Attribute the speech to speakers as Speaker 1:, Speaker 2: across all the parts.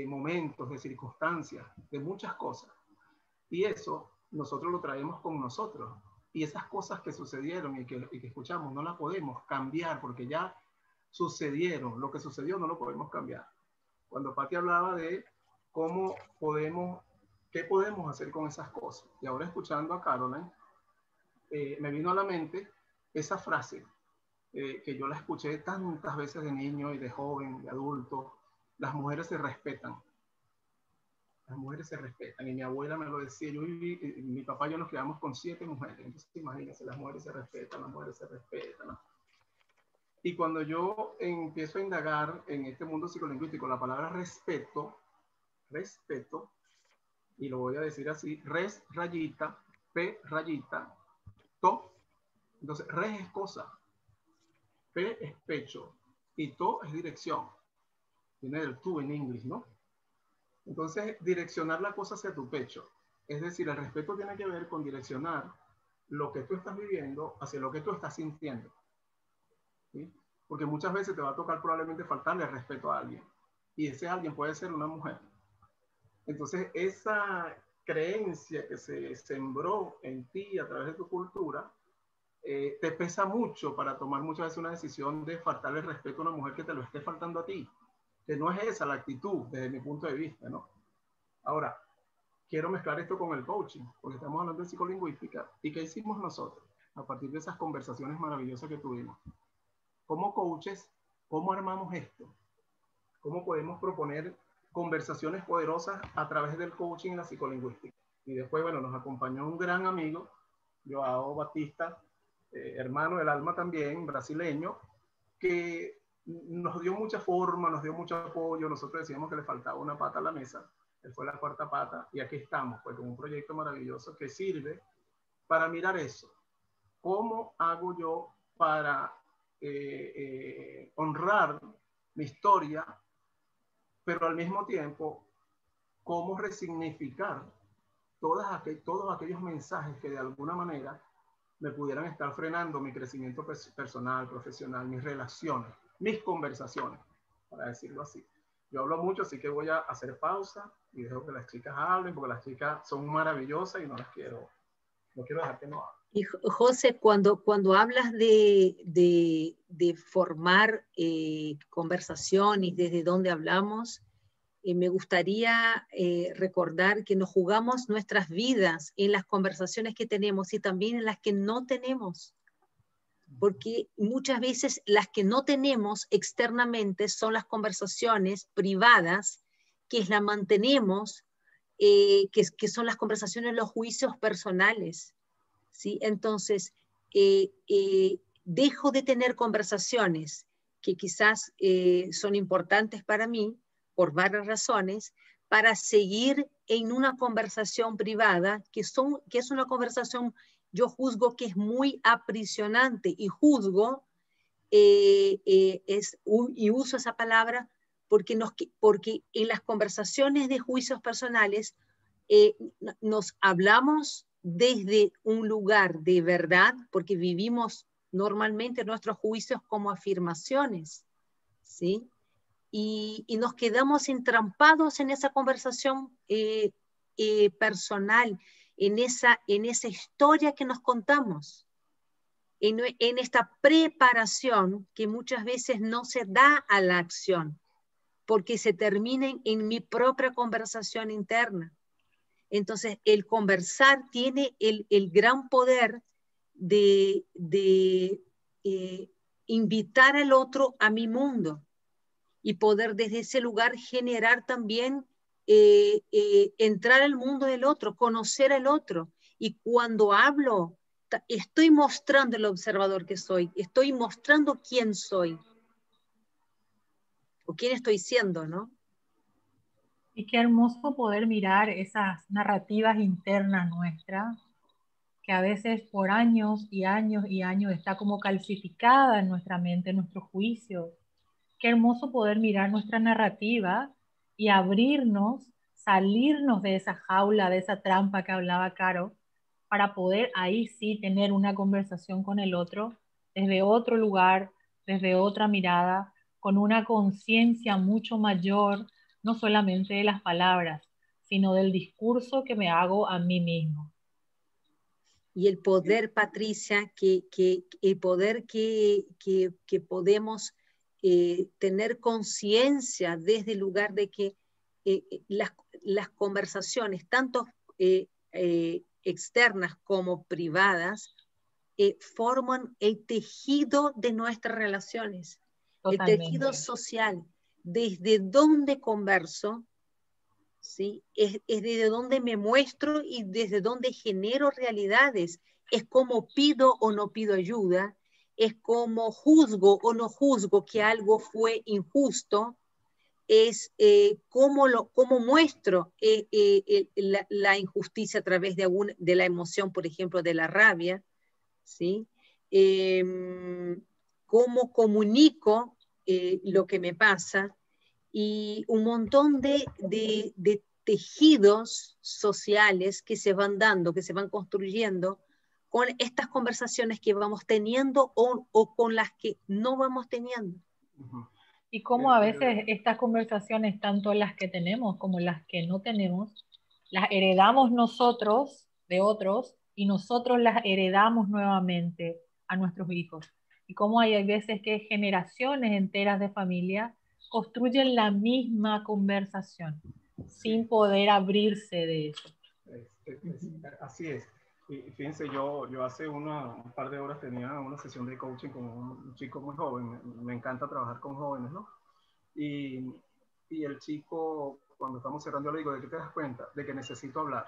Speaker 1: momentos, de circunstancias, de muchas cosas. Y eso nosotros lo traemos con nosotros. Y esas cosas que sucedieron y que escuchamos no las podemos cambiar porque ya sucedieron. Lo que sucedió no lo podemos cambiar. Cuando Patti hablaba de cómo podemos, qué podemos hacer con esas cosas. Y ahora escuchando a Caroline, me vino a la mente esa frase que yo la escuché tantas veces de niño y de joven, de adulto. Las mujeres se respetan. Las mujeres se respetan. Y mi abuela me lo decía. Mi papá y yo nos criamos con 7 mujeres. Entonces, imagínense, las mujeres se respetan, las mujeres se respetan, ¿no? Y cuando yo empiezo a indagar en este mundo psicolingüístico, la palabra respeto, y lo voy a decir así, res rayita, p rayita, to. Entonces, res es cosa, p es pecho, y to es dirección. Viene del tú en inglés, ¿no? Entonces, direccionar la cosa hacia tu pecho. Es decir, el respeto tiene que ver con direccionar lo que tú estás viviendo hacia lo que tú estás sintiendo. ¿Sí? Porque muchas veces te va a tocar probablemente faltarle el respeto a alguien. Y ese alguien puede ser una mujer. Entonces, esa creencia que se sembró en ti a través de tu cultura, te pesa mucho para tomar muchas veces una decisión de faltarle el respeto a una mujer que te lo esté faltando a ti. Que no es esa la actitud desde mi punto de vista, ¿no? Ahora, quiero mezclar esto con el coaching, porque estamos hablando de psicolingüística. ¿Y qué hicimos nosotros a partir de esas conversaciones maravillosas que tuvimos? Como coaches, ¿cómo armamos esto? ¿Cómo podemos proponer conversaciones poderosas a través del coaching y la psicolingüística? Y después, bueno, nos acompañó un gran amigo, Joao Batista, hermano del alma también, brasileño, que nos dio mucha forma, nos dio mucho apoyo. Nosotros decíamos que le faltaba una pata a la mesa. Él fue la 4ª pata y aquí estamos, pues con un proyecto maravilloso que sirve para mirar eso. ¿Cómo hago yo para honrar mi historia, pero al mismo tiempo, cómo resignificar todos aquellos mensajes que de alguna manera me pudieran estar frenando mi crecimiento personal, profesional, mis relaciones, mis conversaciones, para decirlo así? Yo hablo mucho, así que voy a hacer pausa y dejo que las chicas hablen, porque las chicas son maravillosas y no quiero dejar que no hablen.
Speaker 2: Y José, cuando hablas de formar conversaciones, desde dónde hablamos, me gustaría recordar que nos jugamos nuestras vidas en las conversaciones que tenemos y también en las que no tenemos. Porque muchas veces las que no tenemos externamente son las conversaciones privadas, que las mantenemos, que son las conversaciones, los juicios personales. ¿Sí? Entonces, dejo de tener conversaciones que quizás son importantes para mí, por varias razones, para seguir en una conversación privada, que es una conversación, yo juzgo que es muy aprisionante, y juzgo, y uso esa palabra porque en las conversaciones de juicios personales nos hablamos desde un lugar de verdad, porque vivimos normalmente nuestros juicios como afirmaciones, ¿sí? Y nos quedamos entrampados en esa conversación personal, en esa historia que nos contamos, en esta preparación que muchas veces no se da a la acción, porque se termina en mi propia conversación interna. Entonces, el conversar tiene el gran poder de invitar al otro a mi mundo y poder desde ese lugar generar también, entrar al mundo del otro, conocer al otro. Y cuando hablo, estoy mostrando el observador que soy, estoy mostrando quién soy o quién estoy siendo, ¿no?
Speaker 3: Y qué hermoso poder mirar esas narrativas internas nuestras, que a veces por años y años y años está como calcificada en nuestra mente, en nuestros juicios. Qué hermoso poder mirar nuestra narrativa y abrirnos, salirnos de esa jaula, de esa trampa que hablaba Caro, para poder ahí sí tener una conversación con el otro desde otro lugar, desde otra mirada, con una conciencia mucho mayor, no solamente de las palabras, sino del discurso que me hago a mí mismo.
Speaker 2: Y el poder, Patricia, el poder que podemos tener conciencia desde el lugar de que las conversaciones, tanto externas como privadas, forman el tejido de nuestras relaciones,
Speaker 3: Totalmente.
Speaker 2: el tejido social. Desde donde converso, ¿sí? Es desde donde me muestro y desde donde genero realidades. Es como pido o no pido ayuda, es como juzgo o no juzgo que algo fue injusto, es cómo muestro la injusticia a través de la emoción, por ejemplo, de la rabia, ¿sí? Cómo comunico lo que me pasa, y un montón de tejidos sociales que se van dando, que se van construyendo con estas conversaciones que vamos teniendo o con las que no vamos teniendo.
Speaker 3: Y cómo a veces estas conversaciones, tanto las que tenemos como las que no tenemos, las heredamos nosotros de otros y nosotros las heredamos nuevamente a nuestros hijos. Y cómo hay veces que generaciones enteras de familia construyen la misma conversación sin poder abrirse de eso.
Speaker 1: Así es. Y fíjense, yo hace un par de horas tenía una sesión de coaching con un chico muy joven. Me encanta trabajar con jóvenes, ¿no? Y el chico, cuando estamos cerrando, le digo, ¿de qué te das cuenta? De que necesito hablar.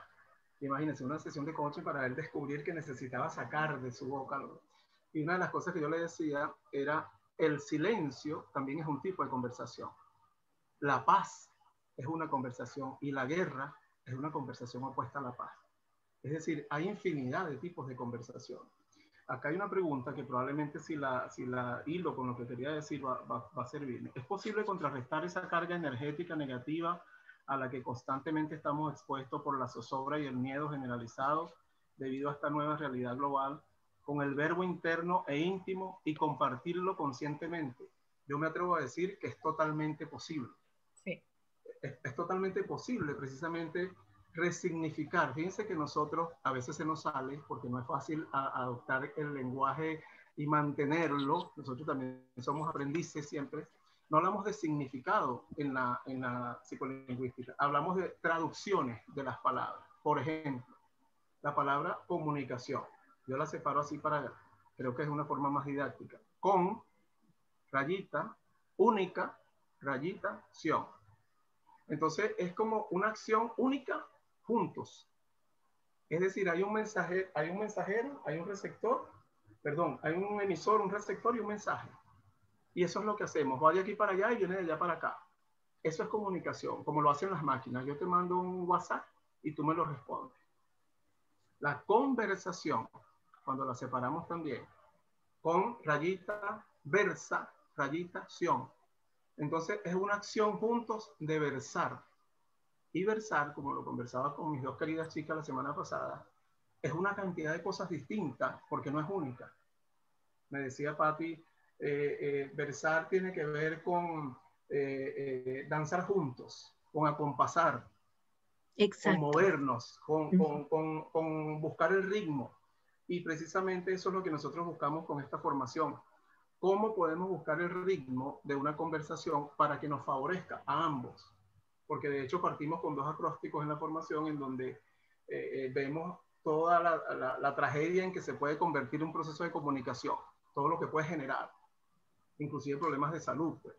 Speaker 1: Imagínense, una sesión de coaching para él descubrir que necesitaba sacar de su boca algo. Y una de las cosas que yo le decía era, el silencio también es un tipo de conversación. La paz es una conversación y la guerra es una conversación opuesta a la paz. Es decir, hay infinidad de tipos de conversación. Acá hay una pregunta que probablemente si la hilo con lo que quería decir va a servir. ¿Es posible contrarrestar esa carga energética negativa a la que constantemente estamos expuestos por la zozobra y el miedo generalizado debido a esta nueva realidad global con el verbo interno e íntimo y compartirlo conscientemente? Yo me atrevo a decir que es totalmente posible.
Speaker 3: Sí.
Speaker 1: Es totalmente posible precisamente resignificar. Fíjense que nosotros a veces se nos sale porque no es fácil adoptar el lenguaje y mantenerlo. Nosotros también somos aprendices siempre. No hablamos de significado en la psicolingüística, hablamos de traducciones de las palabras. Por ejemplo, la palabra comunicación. Yo la separo así creo que es una forma más didáctica. Con, rayita, única, rayita, ción. Entonces es como una acción única juntos. Es decir, hay un mensajero, hay un receptor, perdón, hay un emisor, un receptor y un mensaje. Y eso es lo que hacemos. Va de aquí para allá y viene de allá para acá. Eso es comunicación, como lo hacen las máquinas. Yo te mando un WhatsApp y tú me lo respondes. La conversación, cuando la separamos también, con rayita, versa, rayita, ción. Entonces es una acción juntos de versar. Y versar, como lo conversaba con mis dos queridas chicas la semana pasada, es una cantidad de cosas distintas porque no es única. Me decía Patti, versar tiene que ver con danzar juntos, con acompasar,
Speaker 2: Exacto.
Speaker 1: con movernos, con buscar el ritmo. Y precisamente eso es lo que nosotros buscamos con esta formación. ¿Cómo podemos buscar el ritmo de una conversación para que nos favorezca a ambos? Porque de hecho partimos con dos acrósticos en la formación en donde vemos toda la tragedia en que se puede convertir un proceso de comunicación, todo lo que puede generar, inclusive problemas de salud. Pues.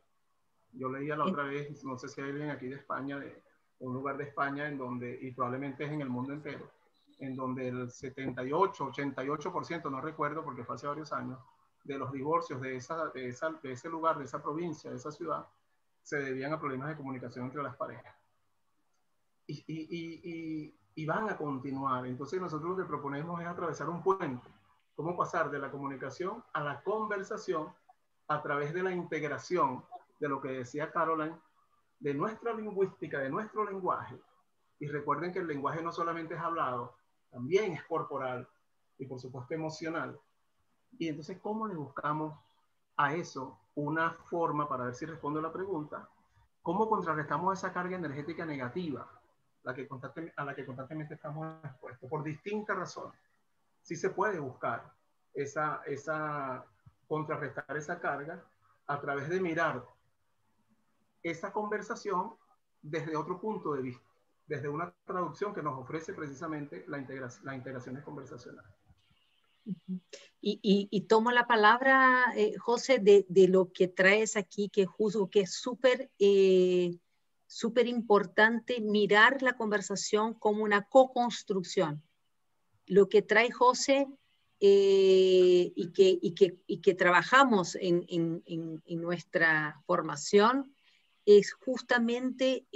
Speaker 1: Yo leía la otra vez, no sé si hay alguien aquí de España, de un lugar de España en donde, y probablemente es en el mundo entero, en donde el 78, 88%, no recuerdo porque fue hace varios años, de los divorcios de ese lugar, de esa provincia, de esa ciudad, se debían a problemas de comunicación entre las parejas. Y van a continuar. Entonces nosotros lo que proponemos es atravesar un puente. Cómo pasar de la comunicación a la conversación a través de la integración de lo que decía Caroline, de nuestra lingüística, de nuestro lenguaje. Y recuerden que el lenguaje no solamente es hablado, también es corporal y por supuesto emocional. Y entonces, ¿cómo le buscamos a eso una forma, para ver si respondo la pregunta, ¿Cómo contrarrestamos esa carga energética negativa a la que constantemente estamos expuestos? Por distintas razones. Sí se puede buscar contrarrestar esa carga a través de mirar esa conversación desde otro punto de vista, desde una traducción que nos ofrece precisamente la integración conversacional.
Speaker 2: Y tomo la palabra, José, de lo que traes aquí, que juzgo que es súper importante mirar la conversación como una co-construcción. Lo que trae José y que trabajamos en nuestra formación es justamente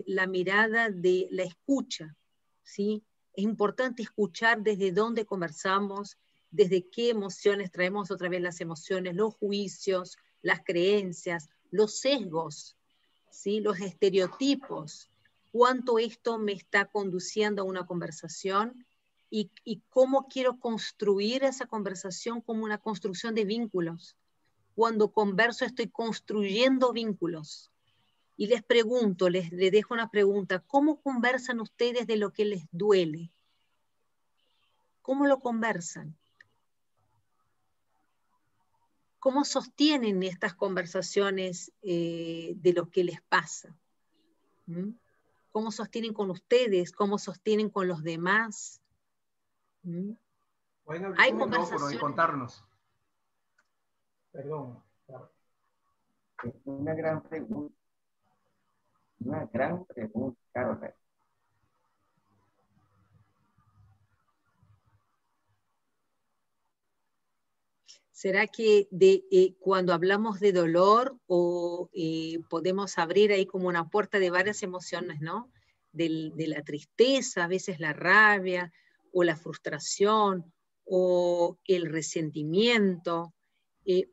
Speaker 2: la mirada de la escucha, ¿sí? Es importante escuchar desde dónde conversamos, desde qué emociones traemos otra vez las emociones, los juicios, las creencias, los sesgos, ¿sí? Los estereotipos, cuánto esto me está conduciendo a una conversación y cómo quiero construir esa conversación como una construcción de vínculos. Cuando converso estoy construyendo vínculos. Y les pregunto, les dejo una pregunta, ¿cómo conversan ustedes de lo que les duele? ¿Cómo lo conversan? ¿Cómo sostienen estas conversaciones de lo que les pasa? ¿Mm? ¿Cómo sostienen con ustedes? ¿Cómo sostienen con los demás? ¿Mm?
Speaker 1: Pueden abrir su micrófono y contarnos. Perdón.
Speaker 4: Es una gran pregunta. Una gran pregunta, Carol.
Speaker 2: ¿Será que cuando hablamos de dolor podemos abrir ahí como una puerta de varias emociones, ¿no? De la tristeza, a veces la rabia, o la frustración, o el resentimiento,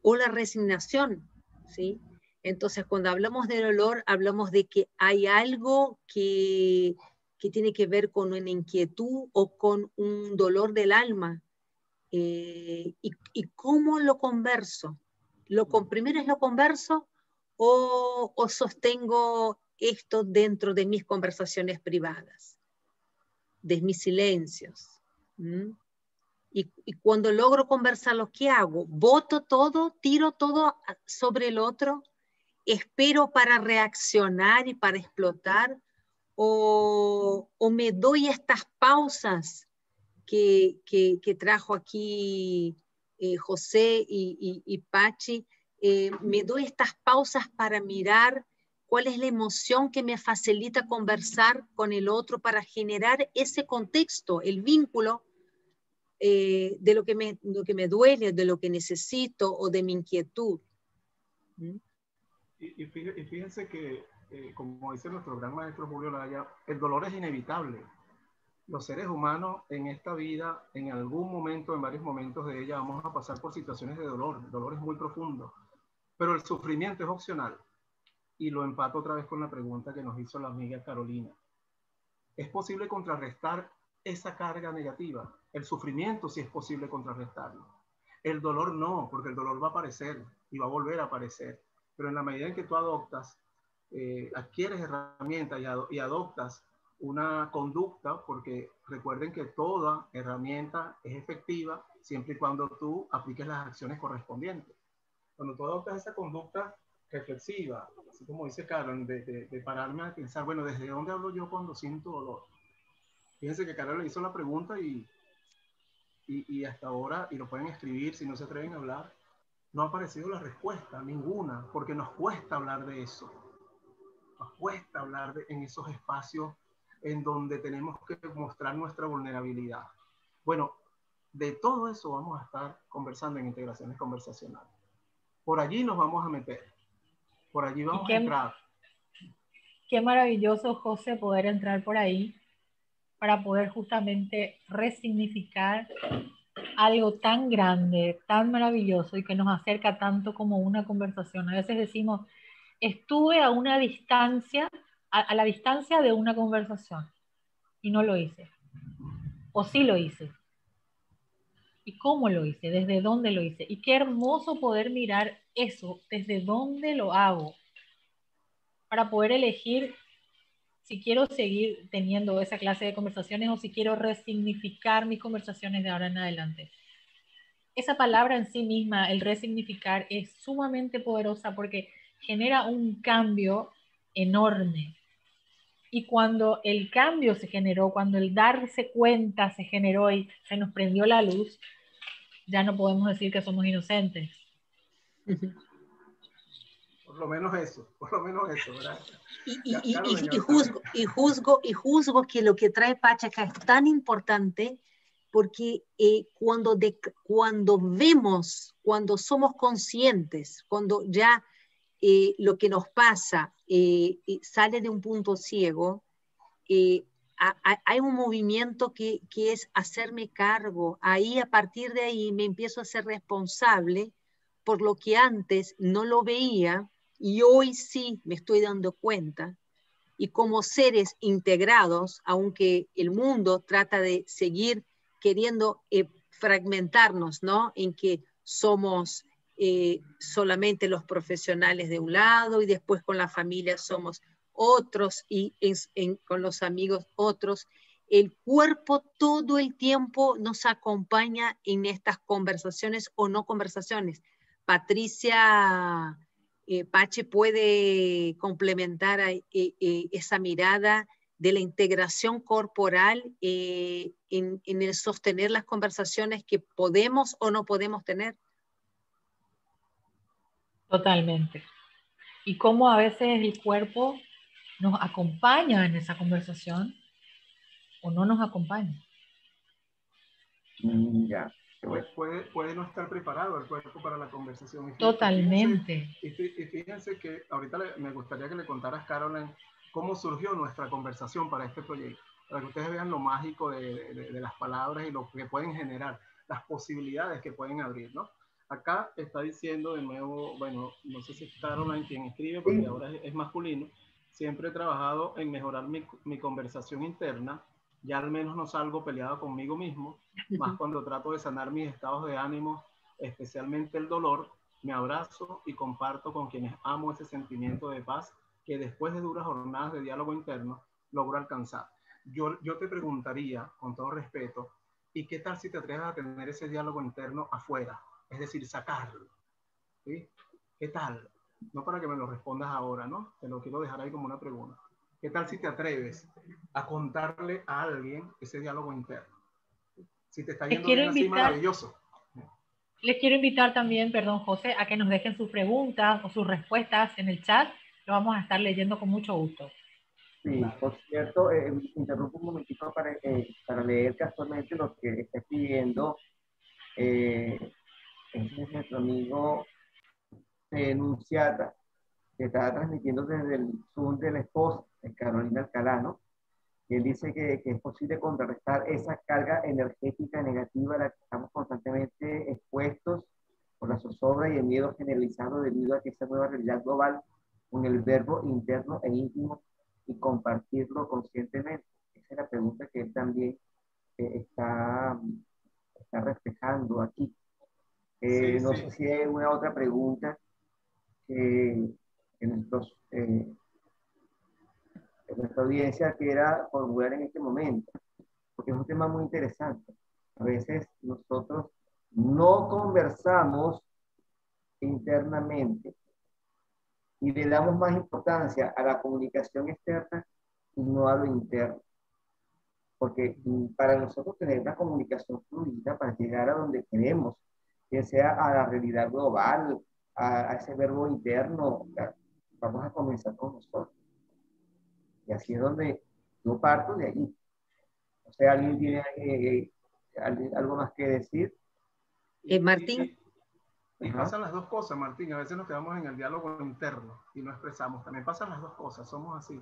Speaker 2: o la resignación, ¿sí? Entonces, cuando hablamos de dolor, hablamos de que hay algo que tiene que ver con una inquietud o con un dolor del alma. Y cómo lo converso. Primero es lo converso o sostengo esto dentro de mis conversaciones privadas, de mis silencios. ¿Mm? Y cuando logro conversarlo, ¿qué hago? ¿Boto todo? ¿Tiro todo sobre el otro? ¿Espero para reaccionar y para explotar? ¿O me doy estas pausas que trajo aquí José y Pachi? Me doy estas pausas para mirar cuál es la emoción que me facilita conversar con el otro para generar ese contexto, el vínculo de lo que me duele, de lo que necesito o de mi inquietud. ¿Mm?
Speaker 1: Y fíjense que, como dice nuestro gran maestro Julio Laya, el dolor es inevitable. Los seres humanos en esta vida, en algún momento, en varios momentos de ella, vamos a pasar por situaciones de dolor. El dolor es muy profundo, pero el sufrimiento es opcional. Y lo empato otra vez con la pregunta que nos hizo la amiga Carolina. ¿Es posible contrarrestar esa carga negativa? El sufrimiento sí es posible contrarrestarlo. El dolor no, porque el dolor va a aparecer y va a volver a aparecer. Pero en la medida en que tú adoptas, adquieres herramientas y adoptas una conducta, porque recuerden que toda herramienta es efectiva siempre y cuando tú apliques las acciones correspondientes. Cuando tú adoptas esa conducta reflexiva, así como dice Carol, de pararme a pensar, bueno, ¿desde dónde hablo yo cuando siento dolor? Fíjense que Carol le hizo la pregunta y hasta ahora, y lo pueden escribir si no se atreven a hablar, no ha aparecido la respuesta, ninguna, porque nos cuesta hablar de eso. Nos cuesta hablar en esos espacios en donde tenemos que mostrar nuestra vulnerabilidad. Bueno, de todo eso vamos a estar conversando en integraciones conversacionales. Por allí nos vamos a meter. Por allí vamos a entrar.
Speaker 3: Qué maravilloso, José, poder entrar por ahí para poder justamente resignificar algo tan grande, tan maravilloso y que nos acerca tanto como una conversación. A veces decimos, estuve a una distancia, a la distancia de una conversación y no lo hice. O sí lo hice. ¿Y cómo lo hice? ¿Desde dónde lo hice? Y qué hermoso poder mirar eso, desde dónde lo hago. para poder elegir si quiero seguir teniendo esa clase de conversaciones o si quiero resignificar mis conversaciones de ahora en adelante. Esa palabra en sí misma, el resignificar, es sumamente poderosa porque genera un cambio enorme. Y cuando el cambio se generó, cuando el darse cuenta se generó y se nos prendió la luz, ya no podemos decir que somos inocentes.
Speaker 1: Por lo menos eso, ¿verdad?
Speaker 2: Y juzgo que lo que trae Pacha acá es tan importante porque cuando vemos, cuando somos conscientes, cuando ya lo que nos pasa sale de un punto ciego, hay un movimiento que es hacerme cargo. Ahí, a partir de ahí, me empiezo a ser responsable por lo que antes no lo veía y hoy sí me estoy dando cuenta. Y como seres integrados, aunque el mundo trata de seguir queriendo fragmentarnos, ¿no? En que somos solamente los profesionales de un lado y después con la familia somos otros y con los amigos otros. El cuerpo todo el tiempo nos acompaña en estas conversaciones o no conversaciones. Patricia Pache puede complementar esa mirada de la integración corporal en el sostener las conversaciones que podemos o no podemos tener.
Speaker 3: Totalmente. Y cómo a veces el cuerpo nos acompaña en esa conversación o no nos acompaña.
Speaker 4: Ya.
Speaker 1: Puede no estar preparado el cuerpo para la conversación.
Speaker 3: Totalmente.
Speaker 1: Y fíjense que ahorita me gustaría que le contaras, Caroline, cómo surgió nuestra conversación para este proyecto, para que ustedes vean lo mágico de las palabras y lo que pueden generar, las posibilidades que pueden abrir, ¿no? Acá está diciendo de nuevo, bueno, no sé si es Caroline quien escribe, porque ahora es masculino. Siempre he trabajado en mejorar mi conversación interna. Ya al menos no salgo peleado conmigo mismo, más cuando trato de sanar mis estados de ánimo, especialmente el dolor. Me abrazo y comparto con quienes amo ese sentimiento de paz que después de duras jornadas de diálogo interno logro alcanzar. Yo te preguntaría, con todo respeto, ¿y qué tal si te atreves a tener ese diálogo interno afuera? Es decir, sacarlo. ¿Sí? ¿Qué tal? No para que me lo respondas ahora, ¿no? Te lo quiero dejar ahí como una pregunta. ¿Qué tal si te atreves a contarle a alguien ese diálogo interno? Si te está yendo bien así, maravilloso.
Speaker 3: Les quiero invitar también, perdón, José, a que nos dejen sus preguntas o sus respuestas en el chat. Lo vamos a estar leyendo con mucho gusto.
Speaker 4: Sí, por cierto, interrumpo un momentito para leer casualmente lo que está escribiendo es nuestro amigo Enunciata, que está transmitiendo desde el Zoom de la esposa, de Carolina Alcalá, ¿no? Y él dice que es posible contrarrestar esa carga energética negativa a la que estamos constantemente expuestos por la zozobra y el miedo generalizado debido a que esa nueva realidad global con el verbo interno e íntimo y compartirlo conscientemente. Esa es la pregunta que él también está reflejando aquí. No sé si hay una otra pregunta que nuestra audiencia quiera formular en este momento, porque es un tema muy interesante. A veces nosotros no conversamos internamente y le damos más importancia a la comunicación externa y no a lo interno. Porque para nosotros tener una comunicación fluida, para llegar a donde queremos, que sea a la realidad global, a ese verbo interno, vamos a comenzar con nosotros. Y así es donde yo parto de allí. O sea, ¿alguien tiene algo más que decir?
Speaker 2: Martín.
Speaker 1: Y pasan las dos cosas, Martín. A veces nos quedamos en el diálogo interno y no expresamos. También pasan las dos cosas, somos así.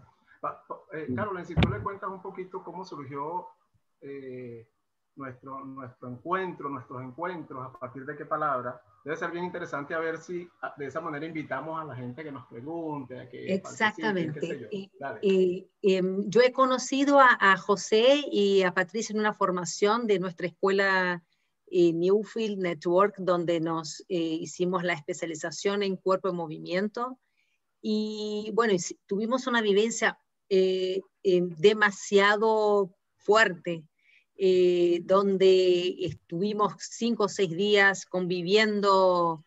Speaker 1: Caroline, si tú le cuentas un poquito cómo surgió nuestros encuentros, a partir de qué palabra, debe ser bien interesante a ver si de esa manera invitamos a la gente que nos pregunte, a que
Speaker 2: exactamente.
Speaker 1: Qué sé yo.
Speaker 2: Yo he conocido a José y a Patricia en una formación de nuestra escuela Newfield Network, donde nos hicimos la especialización en cuerpo y movimiento. Y bueno, tuvimos una vivencia demasiado fuerte, donde estuvimos 5 o 6 días conviviendo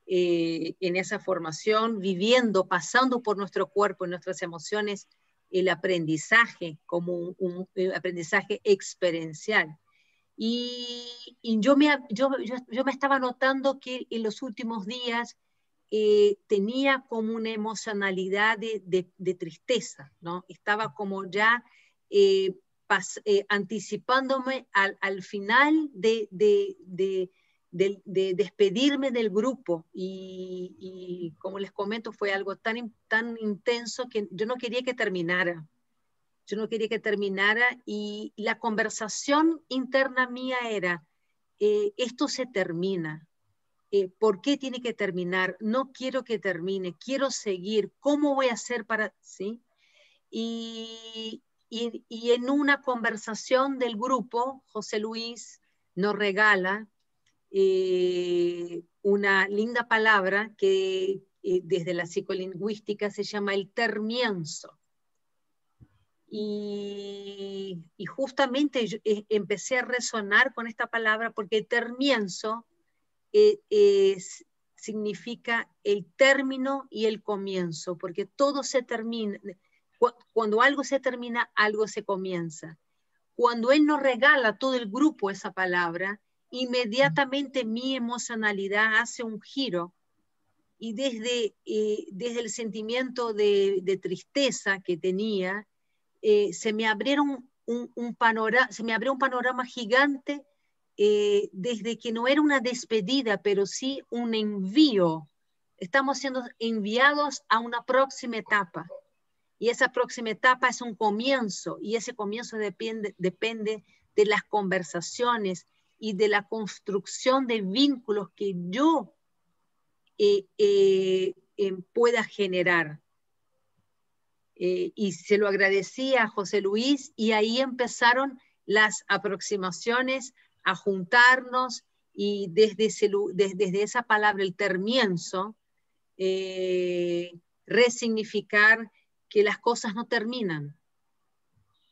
Speaker 2: en esa formación, viviendo, pasando por nuestro cuerpo y nuestras emociones, el aprendizaje como un aprendizaje experiencial. Y yo me estaba notando que en los últimos días tenía como una emocionalidad de tristeza, ¿no? Estaba como ya anticipándome al final de despedirme del grupo, y como les comento, fue algo tan intenso que yo no quería que terminara. Yo no quería que terminara, y la conversación interna mía era, esto se termina. ¿Por qué tiene que terminar? No quiero que termine, quiero seguir. ¿Cómo voy a hacer para...? ¿Sí? Y en una conversación del grupo, José Luis nos regala una linda palabra que desde la psicolingüística se llama el termienzo. Y justamente yo empecé a resonar con esta palabra porque el termienzo significa el término y el comienzo, porque todo se termina. Cuando algo se termina, algo se comienza. Cuando él nos regala a todo el grupo esa palabra, inmediatamente mi emocionalidad hace un giro, y desde el sentimiento de tristeza que tenía, se me abrió un panorama gigante, desde que no era una despedida, pero sí un envío. Estamos siendo enviados a una próxima etapa, y esa próxima etapa es un comienzo, y ese comienzo depende de las conversaciones y de la construcción de vínculos que yo pueda generar. Y se lo agradecí a José Luis, y ahí empezaron las aproximaciones a juntarnos, y desde esa palabra, el termienzo, resignificar que las cosas no terminan,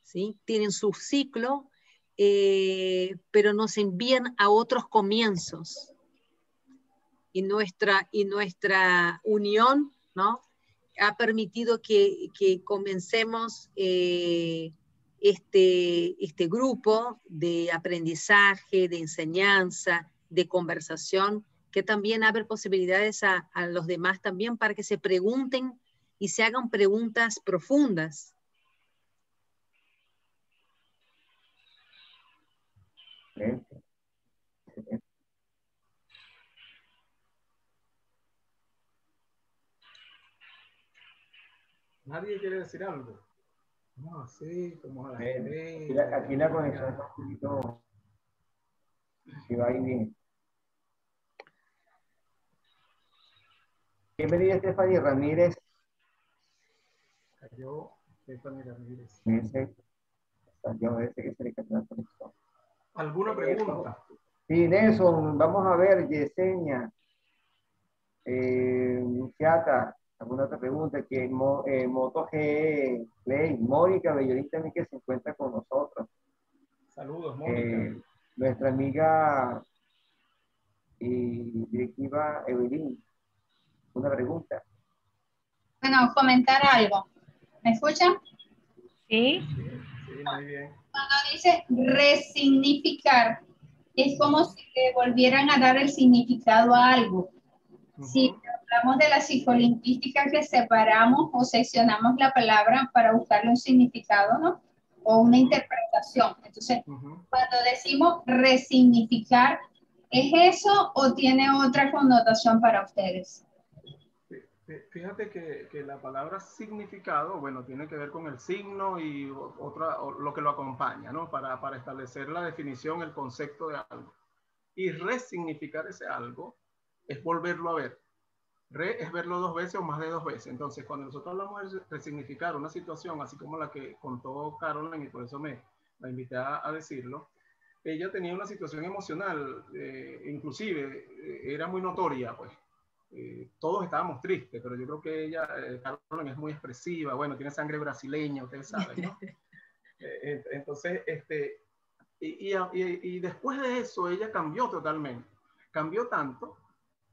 Speaker 2: ¿sí? Tienen su ciclo, pero nos envían a otros comienzos. Y nuestra unión, ¿no?, ha permitido que comencemos este grupo de aprendizaje, de enseñanza, de conversación, que también abre posibilidades a los demás también para que se pregunten y se hagan preguntas profundas.
Speaker 1: ¿Nadie quiere decir algo? No, así, como a la gente.
Speaker 4: Aquí la conexión está un poquito, si va ahí bien. Bienvenida, Stephanie Ramírez.
Speaker 1: Cayó Stephanie Ramírez.
Speaker 4: Salió ese que se le cayó la conexión.
Speaker 1: ¿Alguna pregunta?
Speaker 4: Sí, Nelson, vamos a ver, Yesenia, Luciata, alguna otra pregunta, que Moto G Play, Mónica Bellolín también, que se encuentra con nosotros.
Speaker 1: Saludos, Mónica.
Speaker 4: Nuestra amiga y directiva Evelyn, una pregunta.
Speaker 5: Bueno, comentar algo. ¿Me escuchan?
Speaker 3: Sí.
Speaker 1: Sí, muy bien.
Speaker 5: Cuando dice resignificar, es como si le volvieran a dar el significado a algo. Si hablamos de la psicolingüística, que separamos o seccionamos la palabra para buscarle un significado, ¿no? O una interpretación. Entonces, cuando decimos resignificar, ¿es eso o tiene otra connotación para ustedes?
Speaker 1: Fíjate que la palabra significado, bueno, tiene que ver con el signo y lo que lo acompaña, ¿no? Para establecer la definición, el concepto de algo. Y resignificar ese algo es volverlo a ver. Re es verlo 2 veces o más de 2 veces. Entonces, cuando nosotros hablamos de resignificar una situación, así como la que contó Caroline, y por eso la invité a decirlo, ella tenía una situación emocional, inclusive era muy notoria, pues. todos estábamos tristes, pero yo creo que ella, Carolyn, es muy expresiva, bueno, tiene sangre brasileña, ustedes saben, ¿no? Entonces, y después de eso, ella cambió totalmente. Cambió tanto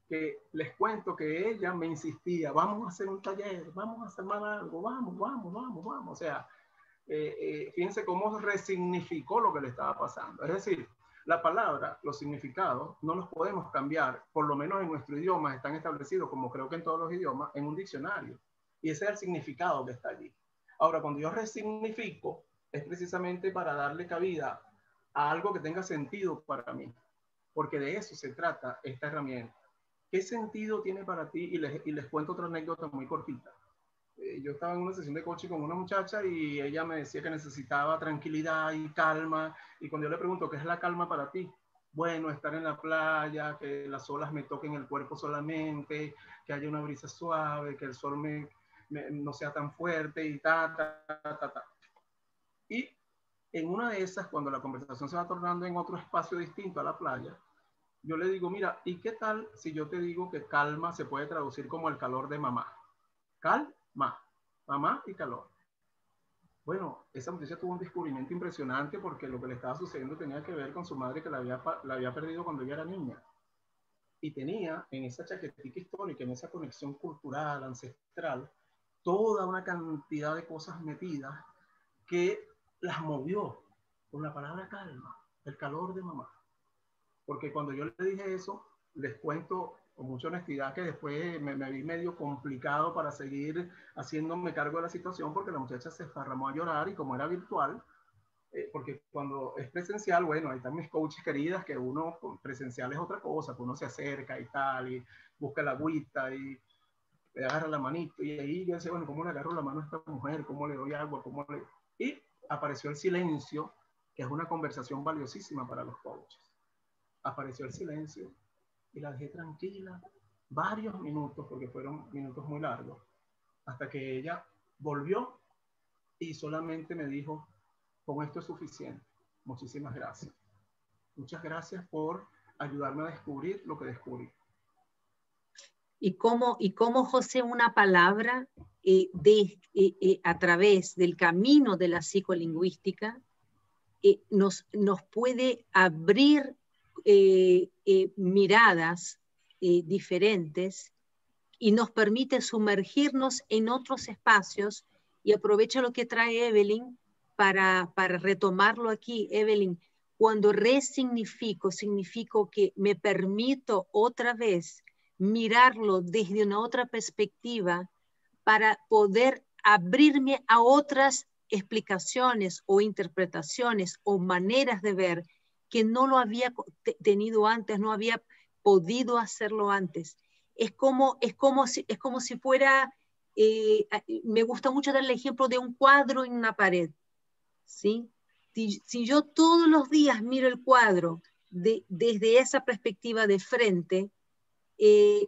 Speaker 1: que les cuento que ella me insistía, vamos a hacer un taller, vamos a hacer algo, vamos. O sea, fíjense cómo resignificó lo que le estaba pasando. Es decir, la palabra, los significados, no los podemos cambiar, por lo menos en nuestro idioma están establecidos, como creo que en todos los idiomas, en un diccionario. Y ese es el significado que está allí. Ahora, cuando yo resignifico, es precisamente para darle cabida a algo que tenga sentido para mí, porque de eso se trata esta herramienta. ¿Qué sentido tiene para ti? Y les cuento otra anécdota muy cortita. Yo estaba en una sesión de coaching con una muchacha y ella me decía que necesitaba tranquilidad y calma. Y cuando yo le pregunto, ¿qué es la calma para ti? Bueno, estar en la playa, que las olas me toquen el cuerpo solamente, que haya una brisa suave, que el sol no sea tan fuerte y ta. Y en una de esas, cuando la conversación se va tornando en otro espacio distinto a la playa, yo le digo, mira, ¿y qué tal si yo te digo que calma se puede traducir como el calor de mamá? Calma, mamá y calor. Bueno, esa muchacha tuvo un descubrimiento impresionante porque lo que le estaba sucediendo tenía que ver con su madre que la había perdido cuando ella era niña. Y tenía en esa chaquetica histórica, en esa conexión cultural, ancestral, toda una cantidad de cosas metidas que las movió con la palabra calma, el calor de mamá. Porque cuando yo le dije eso, les cuento con mucha honestidad que después me vi medio complicado para seguir haciéndome cargo de la situación porque la muchacha se esparramó a llorar y como era virtual, porque cuando es presencial, bueno, ahí están mis coaches queridas que uno presencial es otra cosa, que uno se acerca y tal, y busca la agüita y le agarra la manito y ahí yo decía, bueno, ¿cómo le agarro la mano a esta mujer? ¿Cómo le doy agua? Y apareció el silencio, que es una conversación valiosísima para los coaches. Apareció el silencio y la dejé tranquila varios minutos, porque fueron minutos muy largos, hasta que ella volvió y solamente me dijo, con esto es suficiente, muchísimas gracias. Muchas gracias por ayudarme a descubrir lo que descubrí.
Speaker 2: Y cómo José, una palabra a través del camino de la psicolingüística nos puede abrir miradas diferentes y nos permite sumergirnos en otros espacios. Y aprovecho lo que trae Evelyn para retomarlo aquí. Evelyn, cuando resignifico, significo que me permito otra vez mirarlo desde una otra perspectiva para poder abrirme a otras explicaciones o interpretaciones o maneras de ver que no lo había tenido antes, no había podido hacerlo antes. Es como si fuera, me gusta mucho dar el ejemplo de un cuadro en una pared, ¿sí? Si yo todos los días miro el cuadro desde esa perspectiva de frente,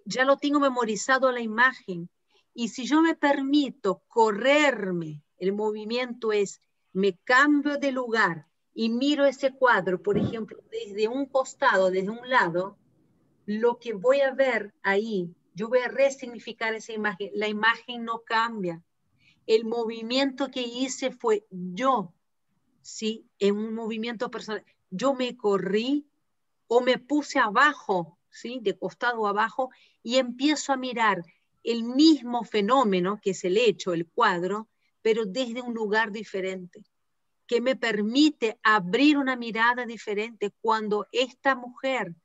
Speaker 2: ya lo tengo memorizado la imagen. Y si yo me permito correrme, el movimiento es, me cambio de lugar y miro ese cuadro, por ejemplo, desde un costado, desde un lado, lo que voy a ver ahí, yo voy a resignificar esa imagen. La imagen no cambia. El movimiento que hice fue yo, ¿sí? En un movimiento personal. Yo me corrí o me puse abajo, ¿sí? De costado abajo, y empiezo a mirar el mismo fenómeno, que es el hecho, el cuadro, pero desde un lugar diferente, que me permite abrir una mirada diferente. Cuando esta mujer,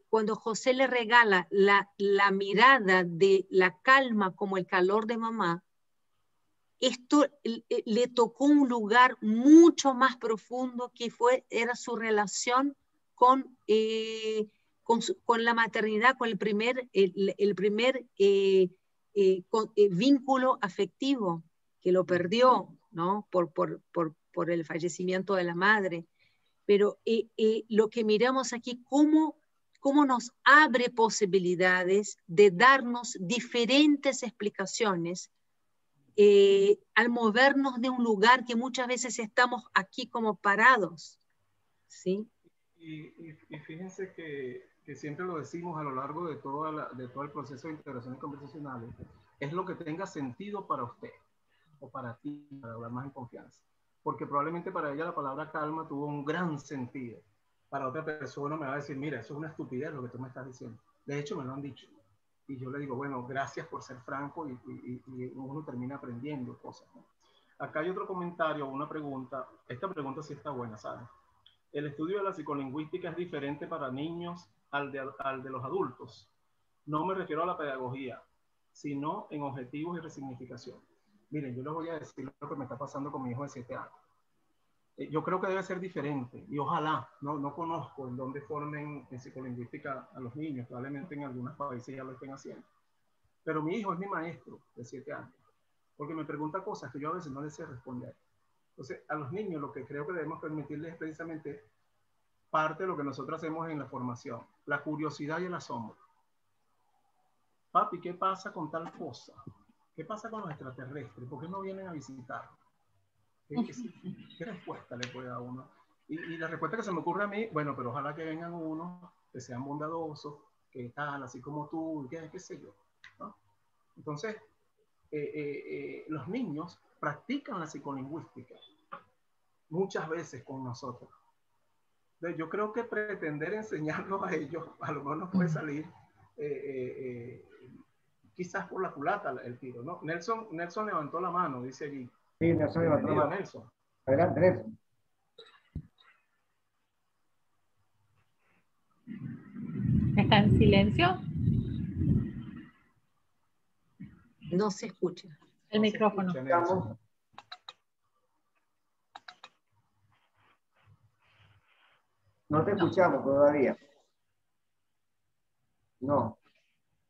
Speaker 2: cuando José le regala la mirada de la calma como el calor de mamá, esto le tocó un lugar mucho más profundo que era su relación con la maternidad, con el primer vínculo afectivo, que lo perdió, ¿no? por el fallecimiento de la madre. Pero lo que miramos aquí, cómo nos abre posibilidades de darnos diferentes explicaciones al movernos de un lugar que muchas veces estamos aquí como parados, ¿sí?
Speaker 1: Y fíjense que que siempre lo decimos a lo largo de todo el proceso de integraciones conversacionales, es lo que tenga sentido para usted o para ti, para hablar más en confianza. Porque probablemente para ella la palabra calma tuvo un gran sentido. Para otra persona me va a decir, mira, eso es una estupidez lo que tú me estás diciendo. De hecho, me lo han dicho. Y yo le digo, bueno, gracias por ser franco y uno termina aprendiendo cosas, ¿no? Acá hay otro comentario, una pregunta. Esta pregunta sí está buena, ¿sabes? El estudio de la psicolingüística es diferente para niños al de los adultos. No me refiero a la pedagogía, sino en objetivos y resignificación. Miren, yo les voy a decir lo que me está pasando con mi hijo de 7 años. Yo creo que debe ser diferente y ojalá, no conozco en dónde formen en psicolingüística a los niños, probablemente en algunos países ya lo estén haciendo. Pero mi hijo es mi maestro de 7 años, porque me pregunta cosas que yo a veces no le sé responder. Entonces, a los niños lo que creo que debemos permitirles es precisamente parte de lo que nosotros hacemos en la formación, la curiosidad y el asombro. Papi, ¿qué pasa con tal cosa? ¿Qué pasa con los extraterrestres? ¿Por qué no vienen a visitar? ¿Qué respuesta le puede dar a uno? Y la respuesta que se me ocurre a mí, bueno, pero ojalá que vengan unos que sean bondadosos, que tal, así como tú, qué sé yo, ¿no? Entonces, los niños practican la psicolingüística muchas veces con nosotros. Entonces, yo creo que pretender enseñarlos a ellos, a lo mejor nos puede salir quizás por la culata el tiro, ¿no? Nelson levantó la mano, dice allí.
Speaker 4: Sí, Nelson levantó la mano.
Speaker 1: Nelson.
Speaker 4: Adelante, Nelson.
Speaker 3: ¿Está en silencio?
Speaker 2: No se escucha.
Speaker 3: El micrófono.
Speaker 1: Se escucha,
Speaker 4: No te escuchamos todavía. No.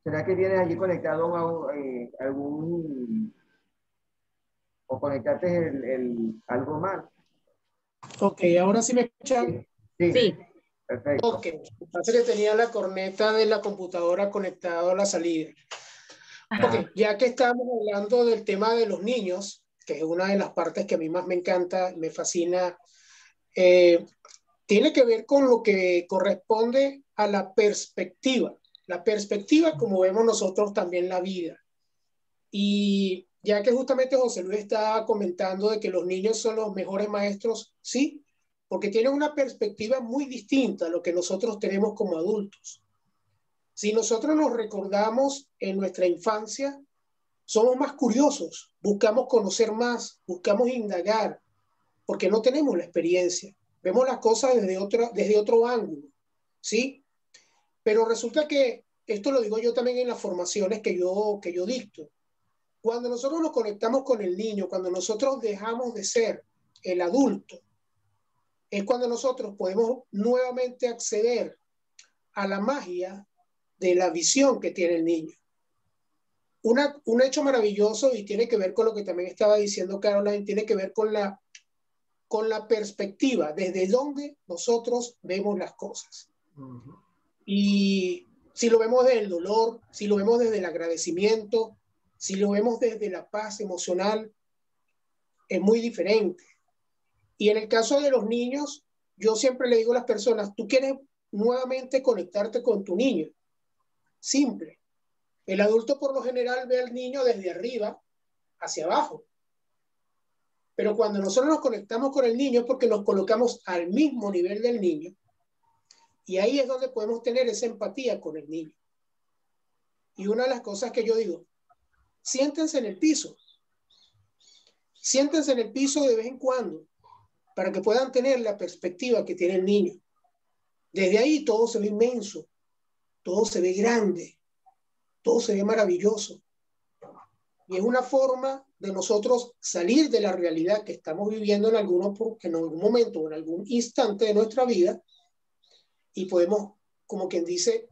Speaker 4: ¿Será que tienes allí conectado algún o conectaste algo mal?
Speaker 6: Ok, ahora sí me escuchan.
Speaker 4: Sí.
Speaker 2: Sí.
Speaker 4: Perfecto.
Speaker 6: Ok, parece que tenía la corneta de la computadora conectada a la salida. Ok, ya que estamos hablando del tema de los niños, que es una de las partes que a mí más me encanta, me fascina, tiene que ver con lo que corresponde a la perspectiva. La perspectiva como vemos nosotros también la vida. Y ya que justamente José Luis está comentando de que los niños son los mejores maestros, sí, porque tienen una perspectiva muy distinta a lo que nosotros tenemos como adultos. Si nosotros nos recordamos en nuestra infancia, somos más curiosos, buscamos conocer más, buscamos indagar, porque no tenemos la experiencia. Vemos las cosas desde otro ángulo, ¿sí? Pero resulta que, esto lo digo yo también en las formaciones que yo dicto, cuando nosotros nos conectamos con el niño, cuando nosotros dejamos de ser el adulto, es cuando nosotros podemos nuevamente acceder a la magia de la visión que tiene el niño. Un hecho maravilloso, y tiene que ver con lo que también estaba diciendo Caroline, tiene que ver con la perspectiva, desde donde nosotros vemos las cosas. Y si lo vemos desde el dolor, si lo vemos desde el agradecimiento, si lo vemos desde la paz emocional, es muy diferente. Y en el caso de los niños, yo siempre le digo a las personas, tú quieres nuevamente conectarte con tu niño. Simple. El adulto por lo general ve al niño desde arriba hacia abajo. Pero cuando nosotros nos conectamos con el niño es porque nos colocamos al mismo nivel del niño. Y ahí es donde podemos tener esa empatía con el niño. Y una de las cosas que yo digo, siéntense en el piso. Siéntense en el piso de vez en cuando para que puedan tener la perspectiva que tiene el niño. Desde ahí todo se ve inmenso, todo se ve grande, todo se ve maravilloso. Y es una forma de nosotros salir de la realidad que estamos viviendo en algún momento o en algún instante de nuestra vida y podemos, como quien dice,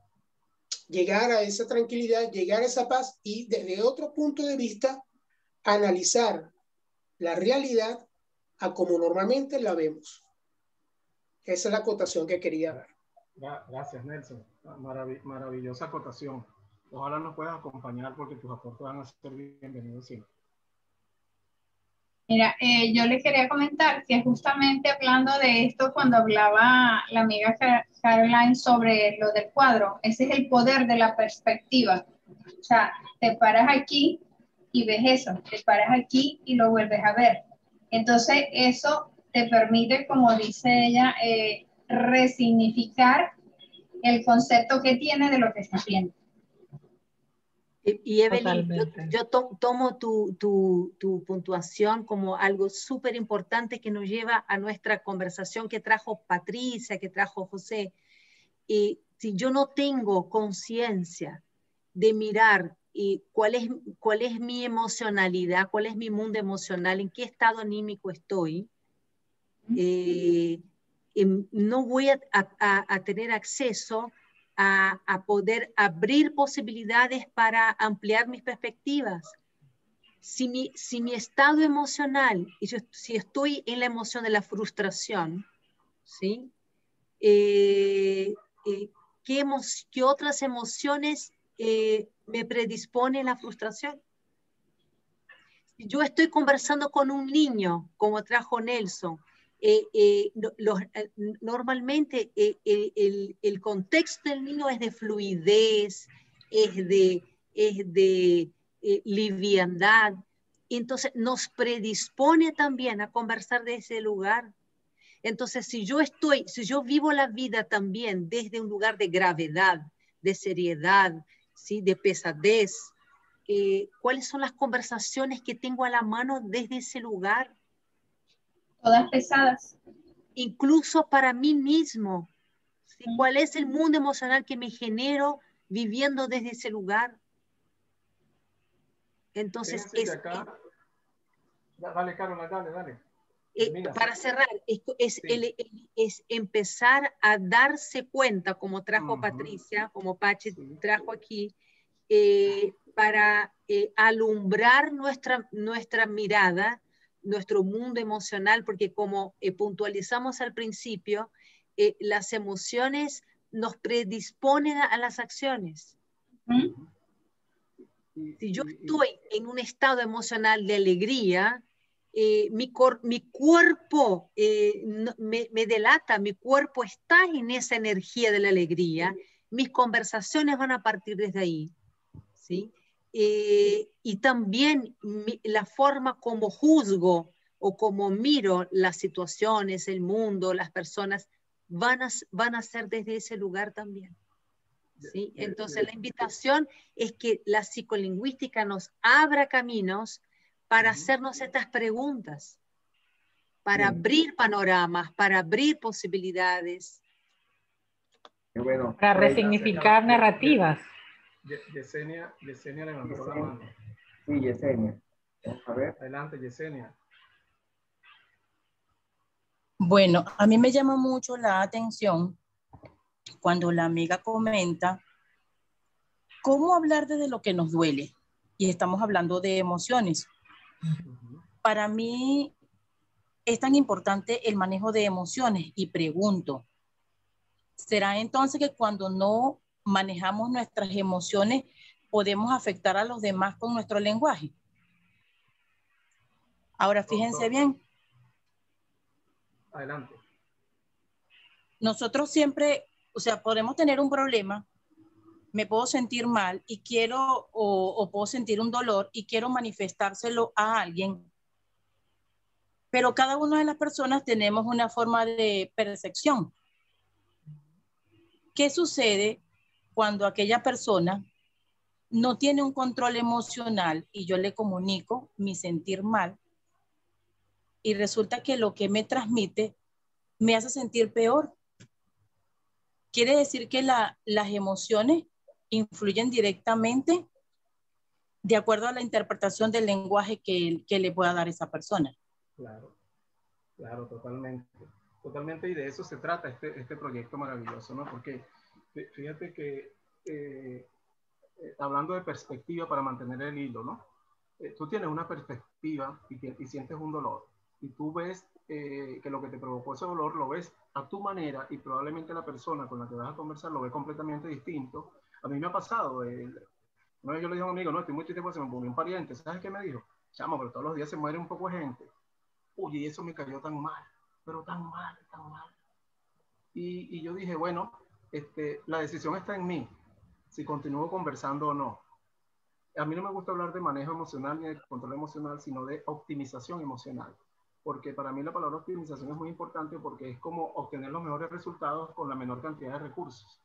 Speaker 6: llegar a esa tranquilidad, llegar a esa paz y desde otro punto de vista analizar la realidad a como normalmente la vemos. Esa es la acotación que quería dar.
Speaker 1: Gracias, Nelson. Maravillosa acotación. Ojalá nos puedas acompañar porque tus aportes van a ser bienvenidos siempre.
Speaker 5: Mira, yo le quería comentar que justamente hablando de esto, cuando hablaba la amiga Caroline, sobre lo del cuadro. Ese es el poder de la perspectiva. O sea, te paras aquí y ves eso, te paras aquí y lo vuelves a ver. Entonces, eso te permite, como dice ella, resignificar el concepto que tiene de lo que estás viendo.
Speaker 2: Y Evelyn,
Speaker 3: Totalmente.
Speaker 2: yo tomo tu puntuación como algo súper importante que nos lleva a nuestra conversación que trajo Patricia, que trajo José. Y si yo no tengo conciencia de mirar cuál es mi emocionalidad, cuál es mi mundo emocional, en qué estado anímico estoy, no voy a tener acceso a poder abrir posibilidades para ampliar mis perspectivas. Si mi estado emocional, si estoy en la emoción de la frustración, ¿sí? ¿Qué otras emociones me predisponen a la frustración? Si yo estoy conversando con un niño, como trajo Nelson, normalmente el contexto del niño es de fluidez, es de liviandad, y entonces nos predispone también a conversar de ese lugar. Entonces, si yo vivo la vida también desde un lugar de gravedad, de seriedad, ¿sí? De pesadez, ¿cuáles son las conversaciones que tengo a la mano desde ese lugar?
Speaker 5: Todas pesadas.
Speaker 2: Incluso para mí mismo, ¿sí? ¿Cuál es el mundo emocional que me genero viviendo desde ese lugar? Entonces,
Speaker 1: dale, Carolina, dale.
Speaker 2: Para cerrar, es empezar a darse cuenta, como trajo Patricia, como Pachi trajo aquí, para alumbrar nuestra mirada, nuestro mundo emocional, porque como puntualizamos al principio, las emociones nos predisponen a las acciones. Si yo estoy en un estado emocional de alegría, mi cuerpo me delata, mi cuerpo está en esa energía de la alegría, mis conversaciones van a partir desde ahí, ¿sí? Y también la forma como juzgo o como miro las situaciones, el mundo, las personas, van a ser desde ese lugar también. ¿Sí? Entonces la invitación es que la psicolingüística nos abra caminos para hacernos estas preguntas, para abrir panoramas, para abrir posibilidades.
Speaker 4: Bueno,
Speaker 3: para resignificar narrativas.
Speaker 1: Yesenia levantó la mano.
Speaker 4: Sí, Yesenia. Vamos a ver.
Speaker 1: Adelante, Yesenia.
Speaker 7: Bueno, a mí me llama mucho la atención cuando la amiga comenta cómo hablar desde lo que nos duele. Y estamos hablando de emociones. Para mí es tan importante el manejo de emociones y pregunto, ¿será entonces que cuando no manejamos nuestras emociones podemos afectar a los demás con nuestro lenguaje? Ahora, fíjense bien.
Speaker 1: Adelante.
Speaker 7: Nosotros siempre, o sea, podemos tener un problema, me puedo sentir mal y quiero, o puedo sentir un dolor y quiero manifestárselo a alguien, pero cada una de las personas tenemos una forma de percepción. ¿Qué sucede cuando aquella persona no tiene un control emocional y yo le comunico mi sentir mal y resulta que lo que me transmite me hace sentir peor? Quiere decir que las emociones influyen directamente de acuerdo a la interpretación del lenguaje que le pueda dar esa persona.
Speaker 1: Claro, totalmente. Totalmente, y de eso se trata este proyecto maravilloso, ¿no? Porque fíjate que hablando de perspectiva para mantener el hilo, ¿no? Tú tienes una perspectiva y sientes un dolor, y tú ves que lo que te provocó ese dolor lo ves a tu manera, y probablemente la persona con la que vas a conversar lo ve completamente distinto. A mí me ha pasado, una vez yo le dije a un amigo, no, estoy muy triste porque se me murió un pariente. ¿Sabes qué me dijo? Chamo, pero todos los días se muere un poco de gente. Oye, y eso me cayó tan mal, pero tan mal, tan mal. Y yo dije, bueno, la decisión está en mí, si continúo conversando o no. A mí no me gusta hablar de manejo emocional ni de control emocional, sino de optimización emocional. Porque para mí la palabra optimización es muy importante porque es como obtener los mejores resultados con la menor cantidad de recursos.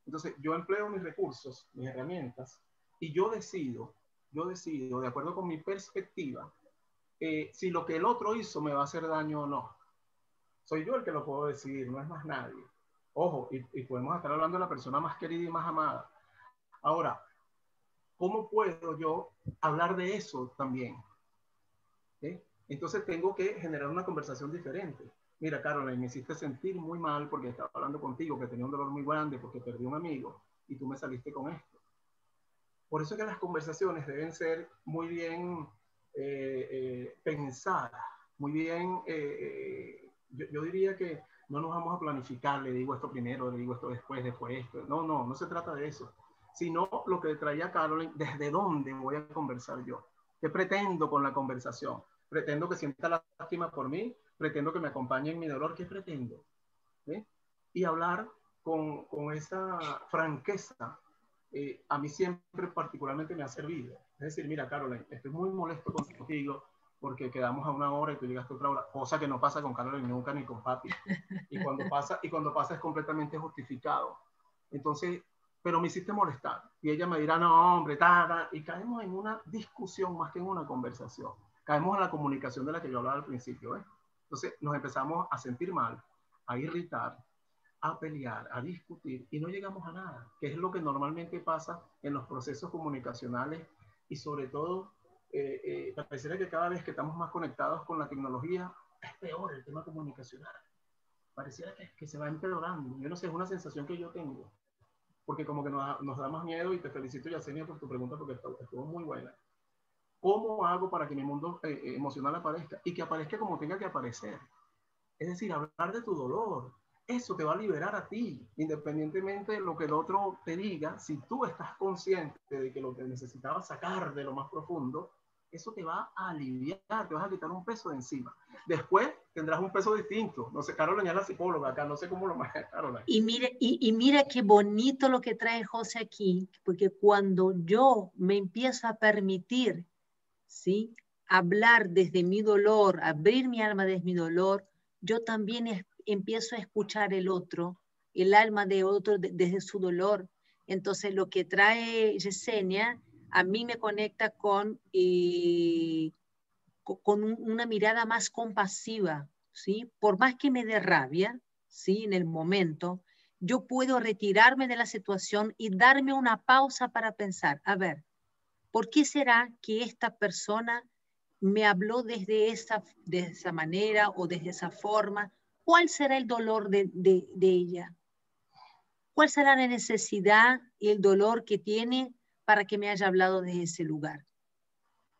Speaker 1: Entonces, yo empleo mis recursos, mis herramientas, y yo decido, de acuerdo con mi perspectiva, si lo que el otro hizo me va a hacer daño o no. Soy yo el que lo puedo decidir, no es más nadie. Ojo, y podemos estar hablando de la persona más querida y más amada. Ahora, ¿cómo puedo yo hablar de eso también? ¿Sí? Entonces tengo que generar una conversación diferente. Mira, Caroline, me hiciste sentir muy mal porque estaba hablando contigo, que tenía un dolor muy grande porque perdí un amigo y tú me saliste con esto. Por eso es que las conversaciones deben ser muy bien pensadas, muy bien, yo diría que no nos vamos a planificar, le digo esto primero, le digo esto después esto. No se trata de eso, sino lo que traía Caroline, desde dónde voy a conversar yo, qué pretendo con la conversación. Pretendo que sienta lástima por mí, pretendo que me acompañe en mi dolor, ¿qué pretendo? ¿Sí? Y hablar con esa franqueza, a mí siempre particularmente me ha servido. Es decir, mira, Caroline, estoy muy molesto contigo porque quedamos a 1 hora y tú llegaste a otra hora, cosa que no pasa con Caroline nunca ni con Papi. Y cuando pasa es completamente justificado. Entonces, pero me hiciste molestar. Y ella me dirá, no, hombre, y caemos en una discusión más que en una conversación. Caemos en la comunicación de la que yo hablaba al principio. Entonces nos empezamos a sentir mal, a irritar, a pelear, a discutir y no llegamos a nada, que es lo que normalmente pasa en los procesos comunicacionales y sobre todo, pareciera que cada vez que estamos más conectados con la tecnología es peor el tema comunicacional. Pareciera que se va empeorando. Yo no sé, es una sensación que yo tengo, porque como que nos da más miedo y te felicito, Yesenia, por tu pregunta porque estuvo muy buena. ¿Cómo hago para que mi mundo emocional aparezca? Y que aparezca como tenga que aparecer. Es decir, hablar de tu dolor. Eso te va a liberar a ti, independientemente de lo que el otro te diga. Si tú estás consciente de que lo que necesitabas sacar de lo más profundo, eso te va a aliviar, te vas a quitar un peso de encima. Después tendrás un peso distinto. No sé, Caroline es la psicóloga acá, no sé cómo lo maneja Caroline.
Speaker 2: Y mira qué bonito lo que trae José aquí, porque cuando yo me empiezo a permitir, ¿sí?, hablar desde mi dolor, abrir mi alma desde mi dolor, yo también empiezo a escuchar el otro, el alma de otro desde su dolor. Entonces lo que trae Yesenia a mí me conecta con una mirada más compasiva, ¿sí? Por más que me dé rabia, ¿sí?, en el momento, yo puedo retirarme de la situación y darme una pausa para pensar, a ver, ¿por qué será que esta persona me habló de esa manera o de esa forma? ¿Cuál será el dolor de ella? ¿Cuál será la necesidad y el dolor que tiene para que me haya hablado de ese lugar?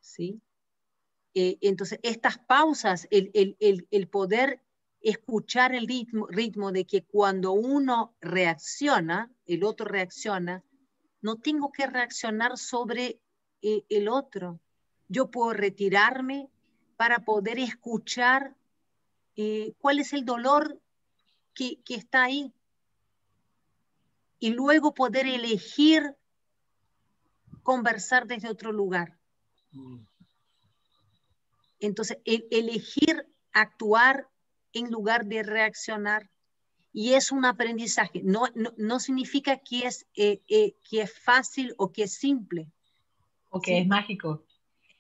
Speaker 2: ¿Sí? Entonces, estas pausas, el poder escuchar el ritmo de que cuando uno reacciona, el otro reacciona, no tengo que reaccionar sobre el otro. Yo puedo retirarme para poder escuchar cuál es el dolor que está ahí y luego poder elegir conversar desde otro lugar. Entonces, elegir actuar en lugar de reaccionar. Y es un aprendizaje. No significa que es fácil o que es simple.
Speaker 3: O que es mágico.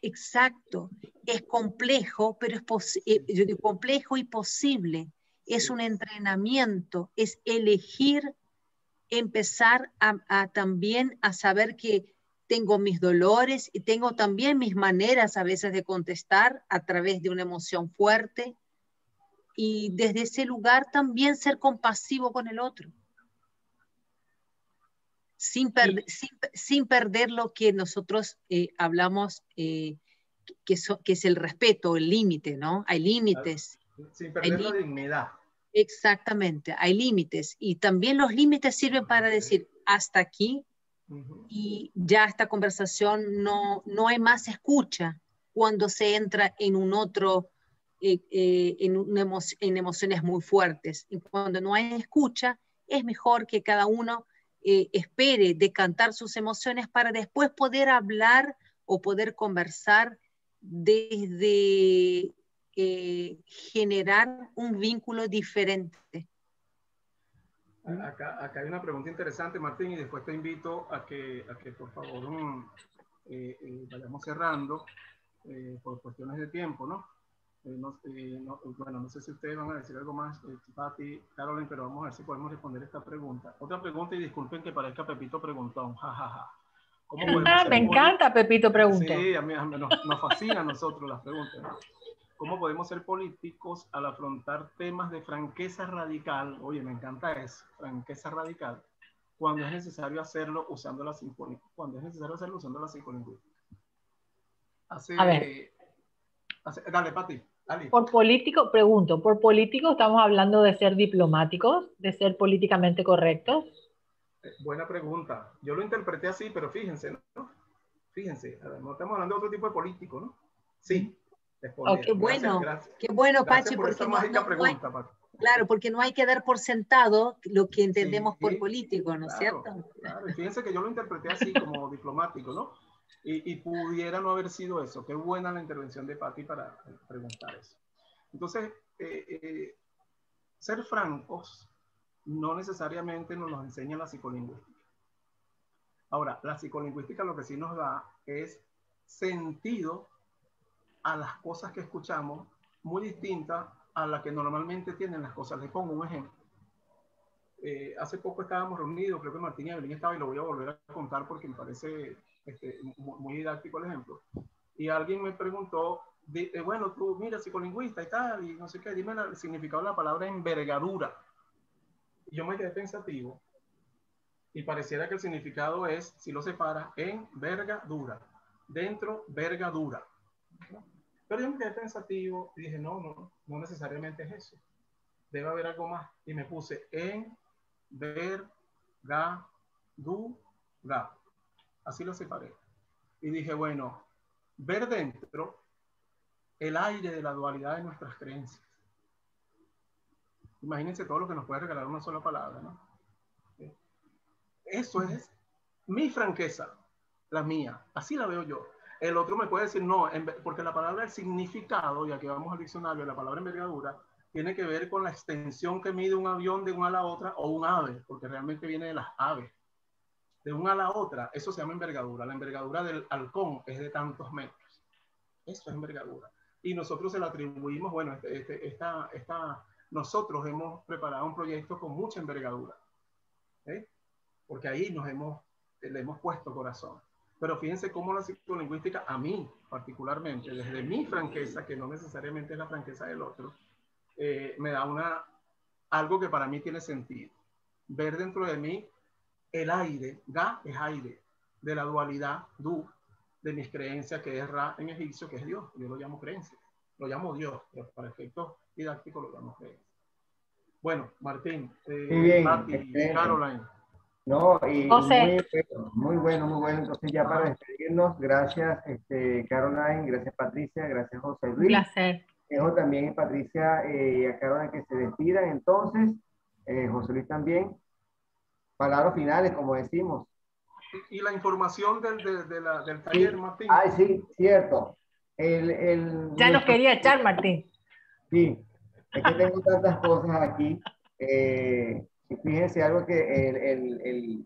Speaker 2: Exacto. Es complejo, pero yo digo complejo y posible. Es un entrenamiento, es elegir, empezar también a saber que tengo mis dolores y tengo también mis maneras a veces de contestar a través de una emoción fuerte y desde ese lugar también ser compasivo con el otro. Sin perder lo que nosotros hablamos, que es el respeto, el límite, ¿no? Hay límites.
Speaker 1: Sin perder la dignidad.
Speaker 2: Exactamente, hay límites. Y también los límites sirven para decir, hasta aquí, y ya esta conversación no hay más escucha cuando se entra en un otro en emociones muy fuertes. Y cuando no hay escucha, es mejor que cada uno espere decantar sus emociones para después poder hablar o poder conversar desde generar un vínculo diferente.
Speaker 1: Acá hay una pregunta interesante, Martín, y después te invito a que por favor vayamos cerrando por cuestiones de tiempo, ¿no? Bueno, no sé si ustedes van a decir algo más, Pati, Caroline, pero vamos a ver si podemos responder esta pregunta. Otra pregunta, y disculpen que parezca Pepito Preguntón, jajaja.
Speaker 3: Me encanta Pepito Preguntón.
Speaker 1: Sí, a mí nos fascina a nosotros las preguntas, ¿no? ¿Cómo podemos ser políticos al afrontar temas de franqueza radical? Oye, me encanta eso, franqueza radical, cuando es necesario hacerlo usando la psicolingüística.
Speaker 3: A ver.
Speaker 1: Dale, Pati. Dale.
Speaker 3: Por político estamos hablando de ser diplomáticos, de ser políticamente correctos.
Speaker 1: Buena pregunta. Yo lo interpreté así, pero fíjense, ¿no? Fíjense, no estamos hablando de otro tipo de político, ¿no? Sí.
Speaker 2: Qué bueno, qué bueno, Pachi, porque claro, porque no hay que dar por sentado lo que entendemos por político, ¿no es cierto?
Speaker 1: Claro, y fíjense que yo lo interpreté así como diplomático, ¿no? Y pudiera no haber sido eso. Qué buena la intervención de Pati para preguntar eso. Entonces, ser francos no necesariamente nos lo enseña la psicolingüística. Ahora, la psicolingüística lo que sí nos da es sentido a las cosas que escuchamos, muy distinta a la que normalmente tienen las cosas. Les pongo un ejemplo. Hace poco estábamos reunidos, creo que Martín y Evelyn estaba, y lo voy a volver a contar porque me parece muy didáctico el ejemplo. Y alguien me preguntó, bueno, tú mira, psicolingüista y tal, y no sé qué, dime el significado de la palabra envergadura. Y yo me quedé pensativo, y pareciera que el significado es, si lo separa, envergadura, dentro, vergadura. Pero yo me quedé pensativo y dije, no necesariamente es eso. Debe haber algo más. Y me puse envergadura. Así lo separé. Y dije, bueno, ver dentro el aire de la dualidad de nuestras creencias. Imagínense todo lo que nos puede regalar una sola palabra, ¿no? Eso es mi franqueza, la mía. Así la veo yo. El otro me puede decir no, porque la palabra, el significado, ya que vamos al diccionario, la palabra envergadura tiene que ver con la extensión que mide un avión de una a la otra, o un ave, porque realmente viene de las aves. De una a la otra, eso se llama envergadura. La envergadura del halcón es de tantos metros. Eso es envergadura. Y nosotros se la atribuimos, bueno, nosotros hemos preparado un proyecto con mucha envergadura. Porque ahí le hemos puesto corazón. Pero fíjense cómo la psicolingüística, a mí particularmente, desde mi franqueza, que no necesariamente es la franqueza del otro, me da algo que para mí tiene sentido. Ver dentro de mí el aire, ga es aire, de la dualidad, du, de mis creencias, que es ra en egipcio, que es Dios. Yo lo llamo creencia, lo llamo Dios, pero para efectos didácticos lo llamo creencia. Bueno, Martín, Pati, Caroline.
Speaker 4: No, y muy bueno. Entonces ya para despedirnos, gracias Caroline, gracias Patricia, gracias José Luis.
Speaker 3: Un placer.
Speaker 4: Dejo también a Patricia y a Caroline que se despidan entonces, José Luis también. Palabras finales, como decimos.
Speaker 1: Y la información del taller, sí. Martín.
Speaker 4: Ah, sí, cierto.
Speaker 3: Ya nos quería echar, Martín.
Speaker 4: Sí, es que tengo tantas cosas aquí. Y fíjense algo que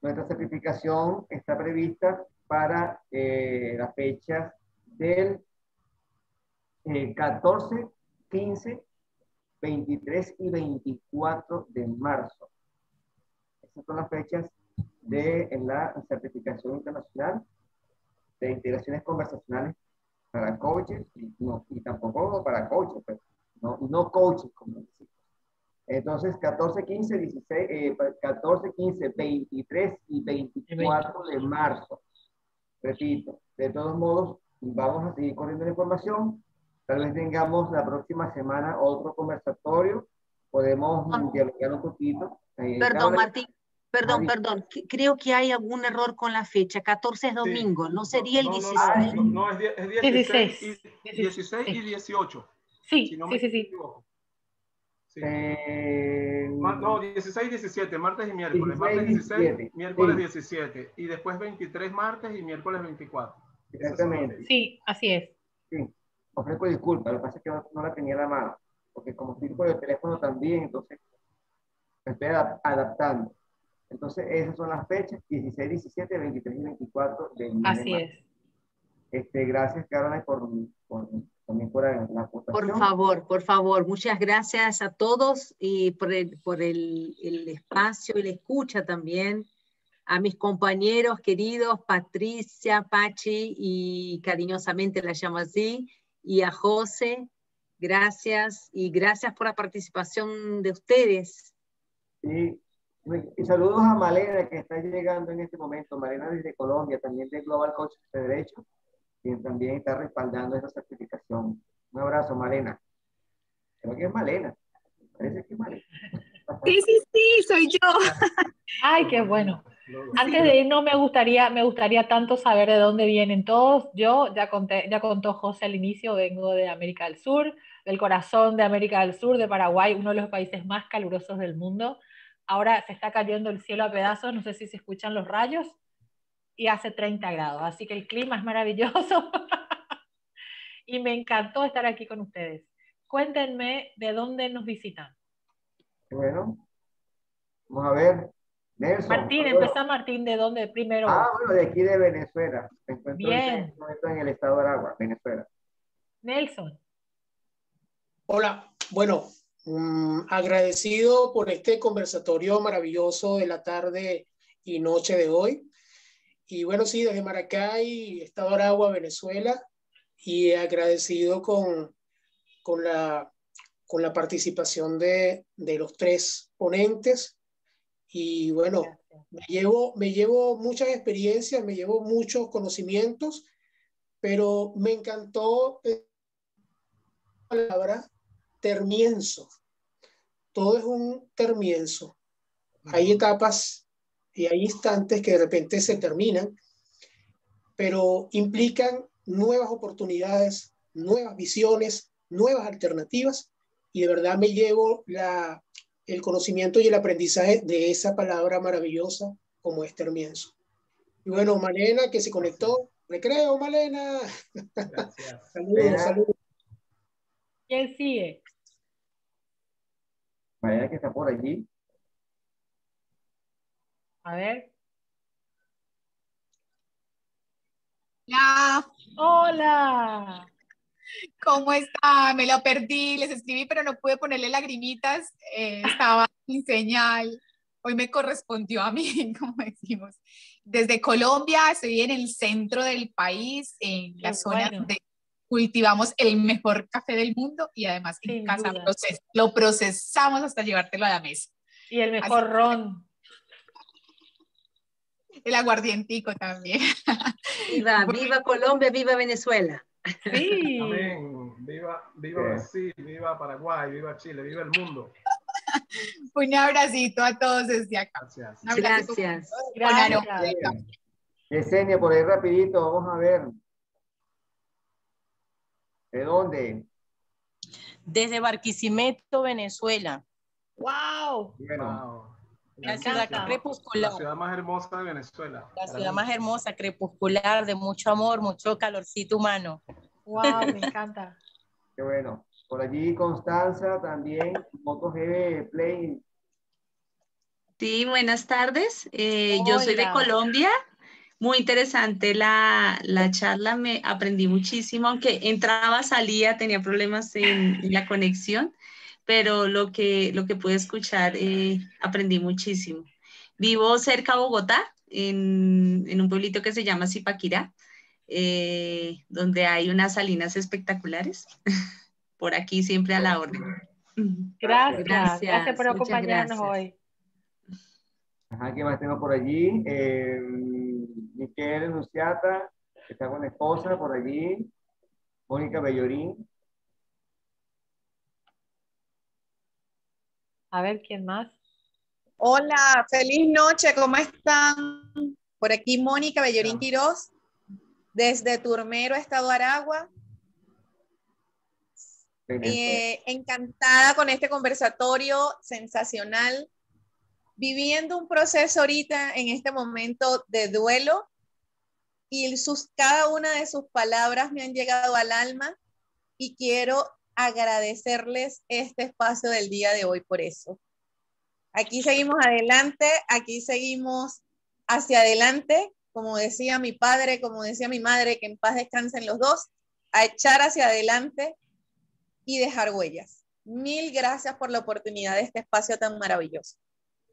Speaker 4: nuestra certificación está prevista para las fechas del 14, 15, 23 y 24 de marzo. Esas son las fechas de la certificación internacional de integraciones conversacionales para coaches y tampoco para coaches, pues, no coaches, como decimos. Entonces, 14, 15, 23 y 24 de marzo. Repito, de todos modos, vamos a seguir corriendo la información. Tal vez tengamos la próxima semana otro conversatorio. Podemos dialogar un poquito.
Speaker 2: Perdón, Martín. Perdón. Creo que hay algún error con la fecha. 14 es domingo, sí. ¿No sería el 16?
Speaker 1: No, es 16 y 18.
Speaker 3: Sí,
Speaker 1: si no
Speaker 3: sí,
Speaker 1: me
Speaker 3: sí, sí.
Speaker 1: equivoco. Sí.
Speaker 4: No,
Speaker 1: No, 16 y 17, martes y miércoles.
Speaker 4: 16,
Speaker 1: Martes 16,
Speaker 4: 17,
Speaker 1: miércoles
Speaker 4: sí.
Speaker 1: 17. Y después 23 martes y miércoles 24. Esos son los
Speaker 4: Exactamente.
Speaker 1: días.
Speaker 3: Sí, así es.
Speaker 4: Sí, ofrezco disculpas, lo que pasa es que no la tenía a la mano, porque como estoy por el teléfono también, entonces me estoy adaptando. Entonces, esas son las fechas, 16, 17, 23 y 24 del mes de
Speaker 3: Así
Speaker 4: marzo.
Speaker 3: es.
Speaker 4: Gracias, Caroline, también por la aportación.
Speaker 2: Por favor, muchas gracias a todos y por el espacio y la escucha también. A mis compañeros queridos, Patricia, Pachi, y cariñosamente la llamo así, y a José, gracias, y gracias por la participación de ustedes.
Speaker 4: Sí. Y saludos a Malena, que está llegando en este momento. Malena desde Colombia, también de Global Coach de Derecho, quien también está respaldando esa certificación. Un abrazo, Malena. Creo que es Malena. Parece que es Malena.
Speaker 8: Sí, sí, sí, soy yo.
Speaker 3: Ay, qué bueno. Antes de irnos, me gustaría tanto saber de dónde vienen todos. Yo ya contó José al inicio, vengo de América del Sur, del corazón de América del Sur, de Paraguay, uno de los países más calurosos del mundo. Ahora se está cayendo el cielo a pedazos, no sé si se escuchan los rayos, y hace 30 grados, así que el clima es maravilloso. Y me encantó estar aquí con ustedes. Cuéntenme de dónde nos visitan.
Speaker 4: Bueno, vamos a ver. Nelson.
Speaker 3: Martín, empezá Martín, ¿de dónde primero?
Speaker 4: Bueno, de aquí de Venezuela. Me encuentro ahorita en
Speaker 3: Bien.
Speaker 4: este momento en el estado de Aragua, Venezuela.
Speaker 3: Nelson.
Speaker 6: Hola, bueno, agradecido por este conversatorio maravilloso de la tarde y noche de hoy. Y bueno, sí, desde Maracay, estado de Aragua, Venezuela, y agradecido con la participación de los tres ponentes. Y bueno, me llevo muchas experiencias, me llevo muchos conocimientos, pero me encantó la palabra termienzo. Todo es un termienzo. Hay etapas y hay instantes que de repente se terminan, pero implican nuevas oportunidades, nuevas visiones, nuevas alternativas, y de verdad me llevo el conocimiento y el aprendizaje de esa palabra maravillosa como es termienzo. Y bueno, Malena, que se conectó. Recreo, Malena.
Speaker 1: Gracias.
Speaker 6: Saludos, saludos.
Speaker 3: ¿Quién sigue?
Speaker 4: Malena, que está por allí.
Speaker 3: A ver.
Speaker 8: Hola.
Speaker 3: Hola.
Speaker 8: ¿Cómo está? Me lo perdí, les escribí, pero no pude ponerle lagrimitas. Estaba sin señal. Hoy me correspondió a mí, como decimos. Desde Colombia, estoy en el centro del país, en la zona donde cultivamos el mejor café del mundo y además en casa lo procesamos hasta llevártelo a la mesa.
Speaker 3: Y el mejor ron.
Speaker 8: El aguardientico también.
Speaker 2: Viva, viva Colombia, viva Venezuela.
Speaker 3: Sí.
Speaker 1: Amén. Viva Brasil, viva Paraguay, viva Chile, viva el mundo.
Speaker 8: Un abracito a todos desde acá.
Speaker 1: Gracias.
Speaker 2: Gracias.
Speaker 3: Gracias.
Speaker 4: Yesenia, por ahí rapidito, vamos a ver. ¿De dónde?
Speaker 7: Desde Barquisimeto, Venezuela.
Speaker 3: ¡Wow!
Speaker 1: Wow.
Speaker 7: La ciudad crepuscular.
Speaker 1: La ciudad más hermosa de Venezuela.
Speaker 7: La ciudad más hermosa, crepuscular, de mucho amor, mucho calorcito humano.
Speaker 3: ¡Wow! Me encanta.
Speaker 4: Qué bueno. Por allí Constanza también, MotoGP Play.
Speaker 9: Sí, buenas tardes. Yo soy de Colombia. Muy interesante la charla, me aprendí muchísimo, aunque entraba, salía, tenía problemas en la conexión, pero lo que pude escuchar, aprendí muchísimo. Vivo cerca de Bogotá, en un pueblito que se llama Zipaquirá, donde hay unas salinas espectaculares. Por aquí siempre a la orden.
Speaker 3: Gracias por acompañarnos hoy.
Speaker 4: Ajá, ¿qué más tengo por allí? Miquel Nunciata, que está con la esposa por allí. Mónica Bellorín.
Speaker 3: A ver, ¿quién más?
Speaker 10: Hola, feliz noche, ¿cómo están? Por aquí Mónica Bellorín Quirós, desde Turmero, Estado Aragua. Encantada con este conversatorio, sensacional. Viviendo un proceso ahorita en este momento de duelo y cada una de sus palabras me han llegado al alma y quiero agradecerles este espacio del día de hoy por eso. Aquí seguimos adelante, aquí seguimos hacia adelante, como decía mi padre, como decía mi madre, que en paz descansen los dos, a echar hacia adelante y dejar huellas. Mil gracias por la oportunidad de este espacio tan maravilloso.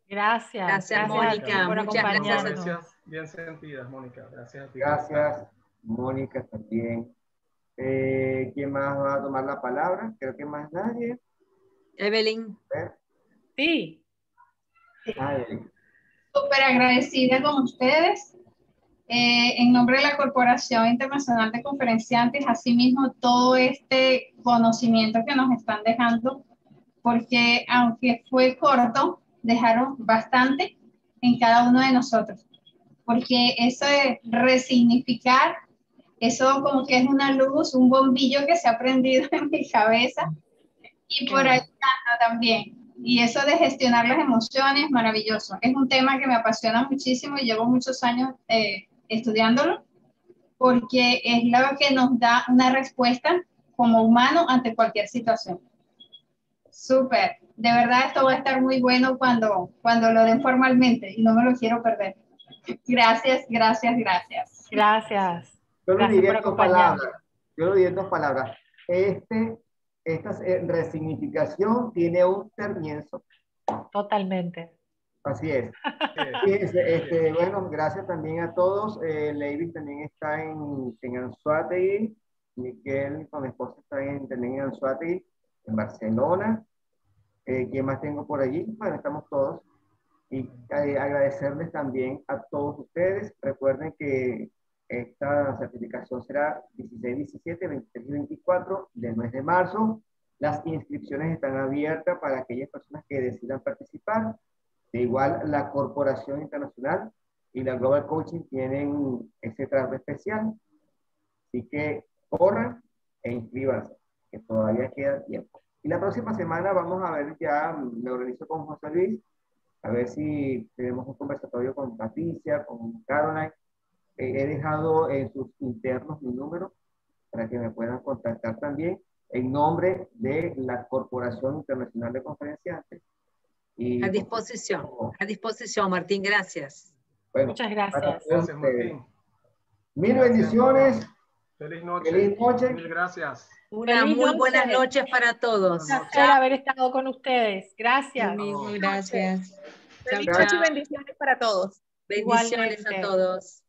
Speaker 3: Gracias.
Speaker 2: Gracias, Mónica.
Speaker 3: Por
Speaker 2: Muchas
Speaker 3: acompañarnos.
Speaker 1: Gracias, bien sentidas, Mónica. Gracias a ti.
Speaker 4: Gracias, Mónica, también. ¿Quién más va a tomar la palabra? Creo que más nadie.
Speaker 2: Evelyn.
Speaker 3: Sí.
Speaker 4: Evelyn.
Speaker 5: Súper agradecida con ustedes. En nombre de la Corporación Internacional de Conferenciantes, asimismo todo este conocimiento que nos están dejando, porque aunque fue corto, dejaron bastante en cada uno de nosotros, porque eso de resignificar, eso como que es una luz, un bombillo que se ha prendido en mi cabeza, y por ahí también. Y eso de gestionar las emociones, maravilloso. Es un tema que me apasiona muchísimo y llevo muchos años estudiándolo, porque es lo que nos da una respuesta como humano ante cualquier situación. Súper. De verdad esto va a estar muy bueno cuando lo den formalmente y no me lo quiero perder. Gracias, gracias, gracias.
Speaker 3: Gracias.
Speaker 4: Yo lo diría
Speaker 3: en
Speaker 4: 2 palabras. Esta resignificación tiene un término.
Speaker 3: Totalmente.
Speaker 4: Así es. Bueno, gracias también a todos. Leivis también está en Anzoátegui. Miquel con mi esposa está también en Anzoátegui, en Barcelona. ¿Quién más tengo por allí? Bueno, estamos todos. Y agradecerles también a todos ustedes. Recuerden que esta certificación será 16, 17, 23 y 24 del mes de marzo. Las inscripciones están abiertas para aquellas personas que decidan participar. De igual, la Corporación Internacional y la Global Coaching tienen ese trato especial. Así que corran e inscríbanse, que todavía queda tiempo. Y la próxima semana vamos a ver, ya me organizo con José Luis, a ver si tenemos un conversatorio con Patricia, con Caroline. He dejado en sus internos mi número para que me puedan contactar también en nombre de la Corporación Internacional de Conferenciantes. Y,
Speaker 2: a disposición, Martín, gracias.
Speaker 4: Bueno,
Speaker 3: muchas gracias.
Speaker 1: Gracias, Martín.
Speaker 4: Mil bendiciones.
Speaker 1: Feliz noche.
Speaker 4: Feliz noche.
Speaker 1: Mil gracias.
Speaker 2: Una muy buenas noches para todos.
Speaker 3: Un placer haber estado con ustedes. Gracias.
Speaker 9: Lo mismo, gracias.
Speaker 10: Feliz noche y bendiciones para todos.
Speaker 2: Bendiciones a todos.